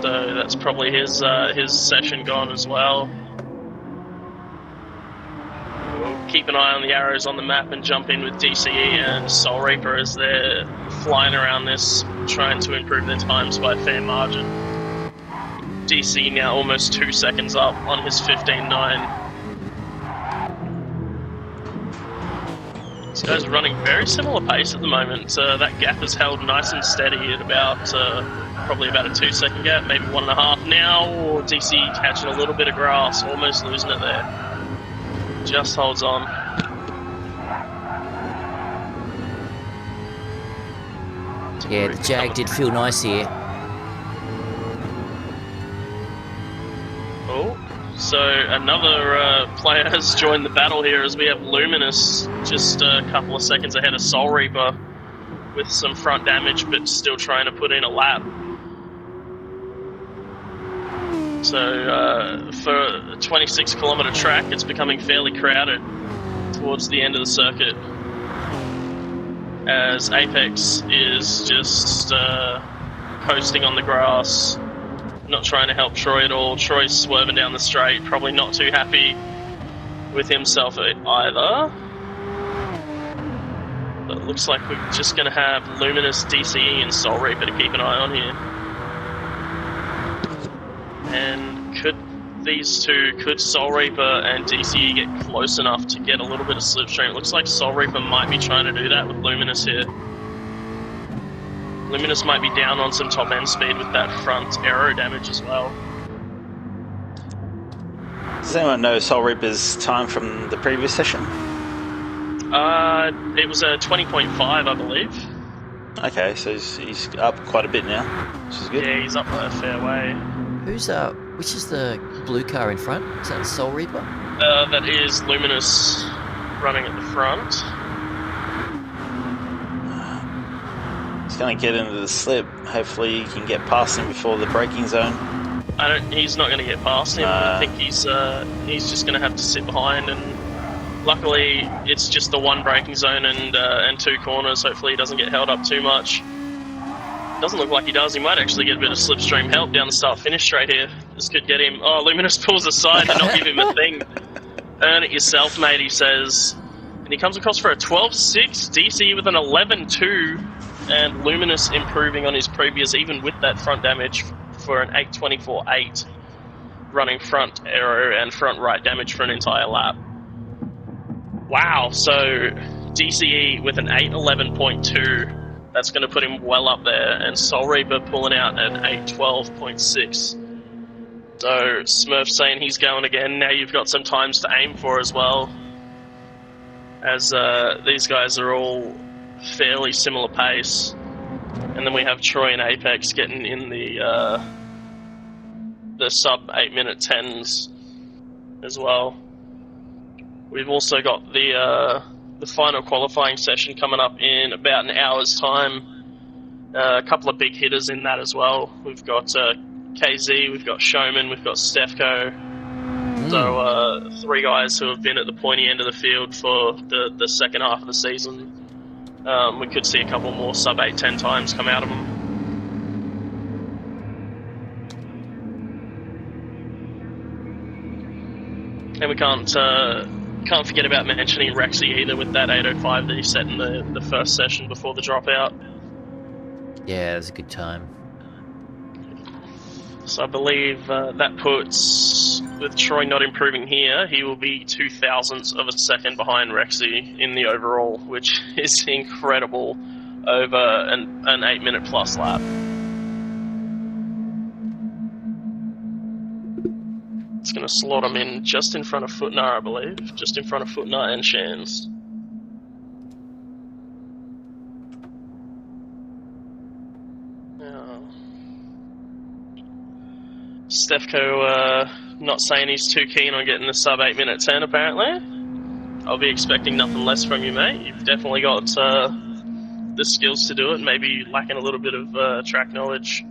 So that's probably his session gone as well. We'll keep an eye on the arrows on the map and jump in with DCE and Soul Reaper as they're flying around this, trying to improve their times by a fair margin. DC now almost 2 seconds up on his 15.9. These guys are running very similar pace at the moment. That gap is held nice and steady at about probably about a 2 second gap, maybe 1.5 now. Or DC catching a little bit of grass, almost losing it there. Just holds on. Yeah, the Jag did feel nice here. Oh, so another player has joined the battle here as we have Luminous just a couple of seconds ahead of Soul Reaper with some front damage, but still trying to put in a lap. So for a 26-kilometre track, it's becoming fairly crowded towards the end of the circuit, as Apex is just coasting on the grass, not trying to help Troy at all. Troy's swerving down the straight, probably not too happy with himself either. But it looks like we're just going to have Luminous, DCE and Soul Reaper to keep an eye on here. And could Soul Reaper and DCE get close enough to get a little bit of slipstream? It looks like Soul Reaper might be trying to do that with Luminous here. Luminous might be down on some top end speed with that front aero damage as well. Does anyone know Soul Reaper's time from the previous session? It was a 20.5, I believe. Okay, so he's up quite a bit now, which is good. Yeah, he's up a fair way. Which is the blue car in front? Is that Soul Reaper? That is Luminous running at the front. He's going to get into the slip. Hopefully he can get past him before the braking zone. He's not going to get past him. I think he's just going to have to sit behind, and luckily it's just the one braking zone and 2 corners. Hopefully he doesn't get held up too much. Doesn't look like he does. He might actually get a bit of slipstream help down the start-finish straight here. This could get him... Oh, Luminous pulls aside to not give him a thing. Earn it yourself, mate, he says. And he comes across for a 12.6, DC with an 11.2, and Luminous improving on his previous, even with that front damage, for an 8.24.8, running front aero and front right damage for an entire lap. Wow, so DCE with an 8.11.2, that's going to put him well up there, and Soul Reaper pulling out an 8.12.6. So Smurf saying he's going again. Now you've got some times to aim for as well, as these guys are all fairly similar pace. And then we have Troy and Apex getting in the sub 8 minute 10s as well. We've also got the final qualifying session coming up in about an hour's time. A couple of big hitters in that as well. We've got KZ, we've got Showman, we've got Stefko. So 3 guys who have been at the pointy end of the field for the second half of the season. We could see a couple more sub 8:10 times come out of them. And we can't forget about mentioning Rexy either with that 8:05 that he set in the first session before the dropout. Yeah, it was a good time. So I believe that puts, with Troy not improving here, he will be 0.02 of a second behind Rexy in the overall, which is incredible over an 8-minute plus lap. It's going to slot him in just in front of Footnar, I believe. Just in front of Footnar and Shans. Stefko not saying he's too keen on getting the sub 8-minute 10 apparently. I'll be expecting nothing less from you, mate. You've definitely got the skills to do it, maybe lacking a little bit of track knowledge.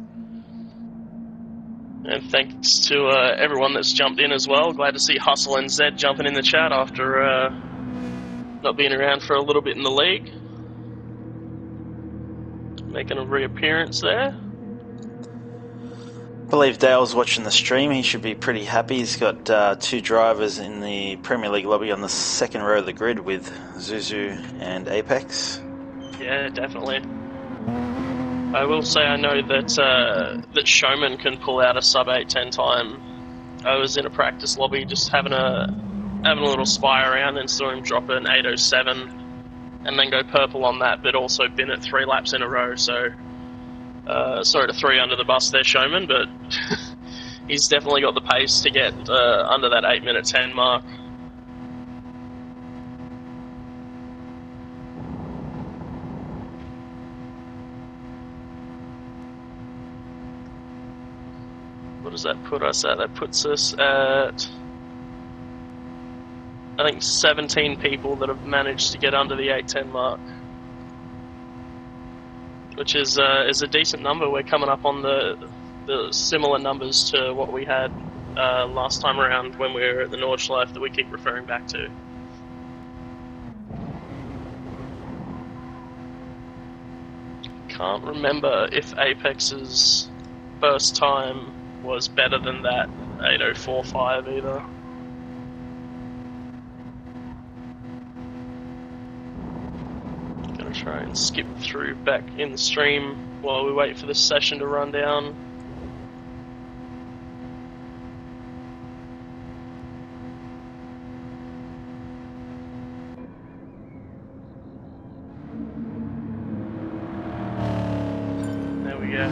And thanks to everyone that's jumped in as well. Glad to see Hustle and Zed jumping in the chat after not being around for a little bit in the league. Making a reappearance there. I believe Dale's watching the stream. He should be pretty happy. He's got 2 drivers in the Premier League lobby on the second row of the grid with Zuzu and Apex. Yeah, definitely. I will say I know that Showman can pull out a sub 8:10 time. I was in a practice lobby just having a little spy around and saw him drop an 8:07 and then go purple on that, but also bin it 3 laps in a row. So sorry to throw you under the bus there, Showman, but he's definitely got the pace to get under that 8-minute 10 mark. What does that put us at? That puts us at, I think, 17 people that have managed to get under the 8:10 mark, which is a decent number. We're coming up on the similar numbers to what we had last time around when we were at the Nordschleife that we keep referring back to. Can't remember if Apex's first time was better than that 8:045 either. Gonna try and skip through back in the stream while we wait for this session to run down. There we go.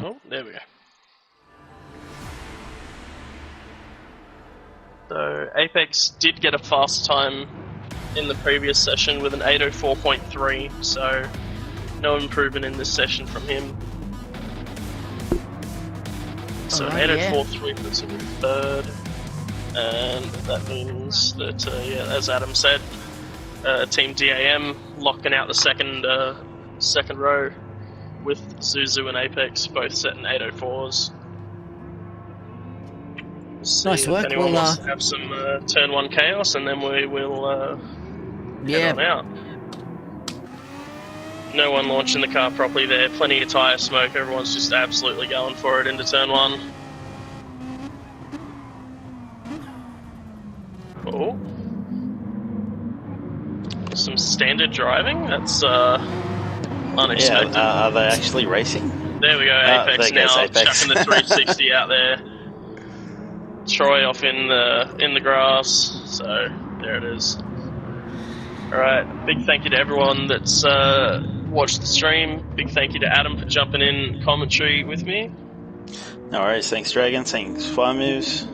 Oh, there we go. So Apex did get a fast time in the previous session with an 8:04.3, so no improvement in this session from him. So an 8:04.3 puts him in third, and that means that, as Adam said, Team DAM locking out the second row with Zuzu and Apex both setting 8:04s. Nice work. Anyone wants to have some turn 1 chaos, and then we will head on out. No one launching the car properly there. Plenty of tyre smoke. Everyone's just absolutely going for it into turn 1. Oh. Some standard driving. That's unexpected. Yeah, are they actually racing? There we go. Apex now Apex. chucking the 360 out there. Troy off in the grass, so there it is. Alright, big thank you to everyone that's watched the stream. Big thank you to Adam for jumping in commentary with me. No worries, thanks Dragon, thanks Fire Moves.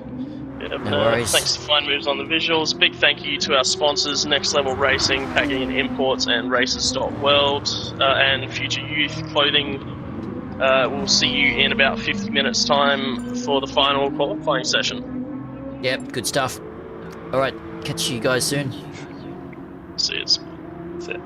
Yep, No worries. Thanks to Fine Moves on the visuals. Big thank you to our sponsors, Next Level Racing, Packing and Imports, and Races.World, and Future Youth Clothing. We'll see you in about 50 minutes' time for the final qualifying session. Yep, good stuff. All right, catch you guys soon. See you. That's it.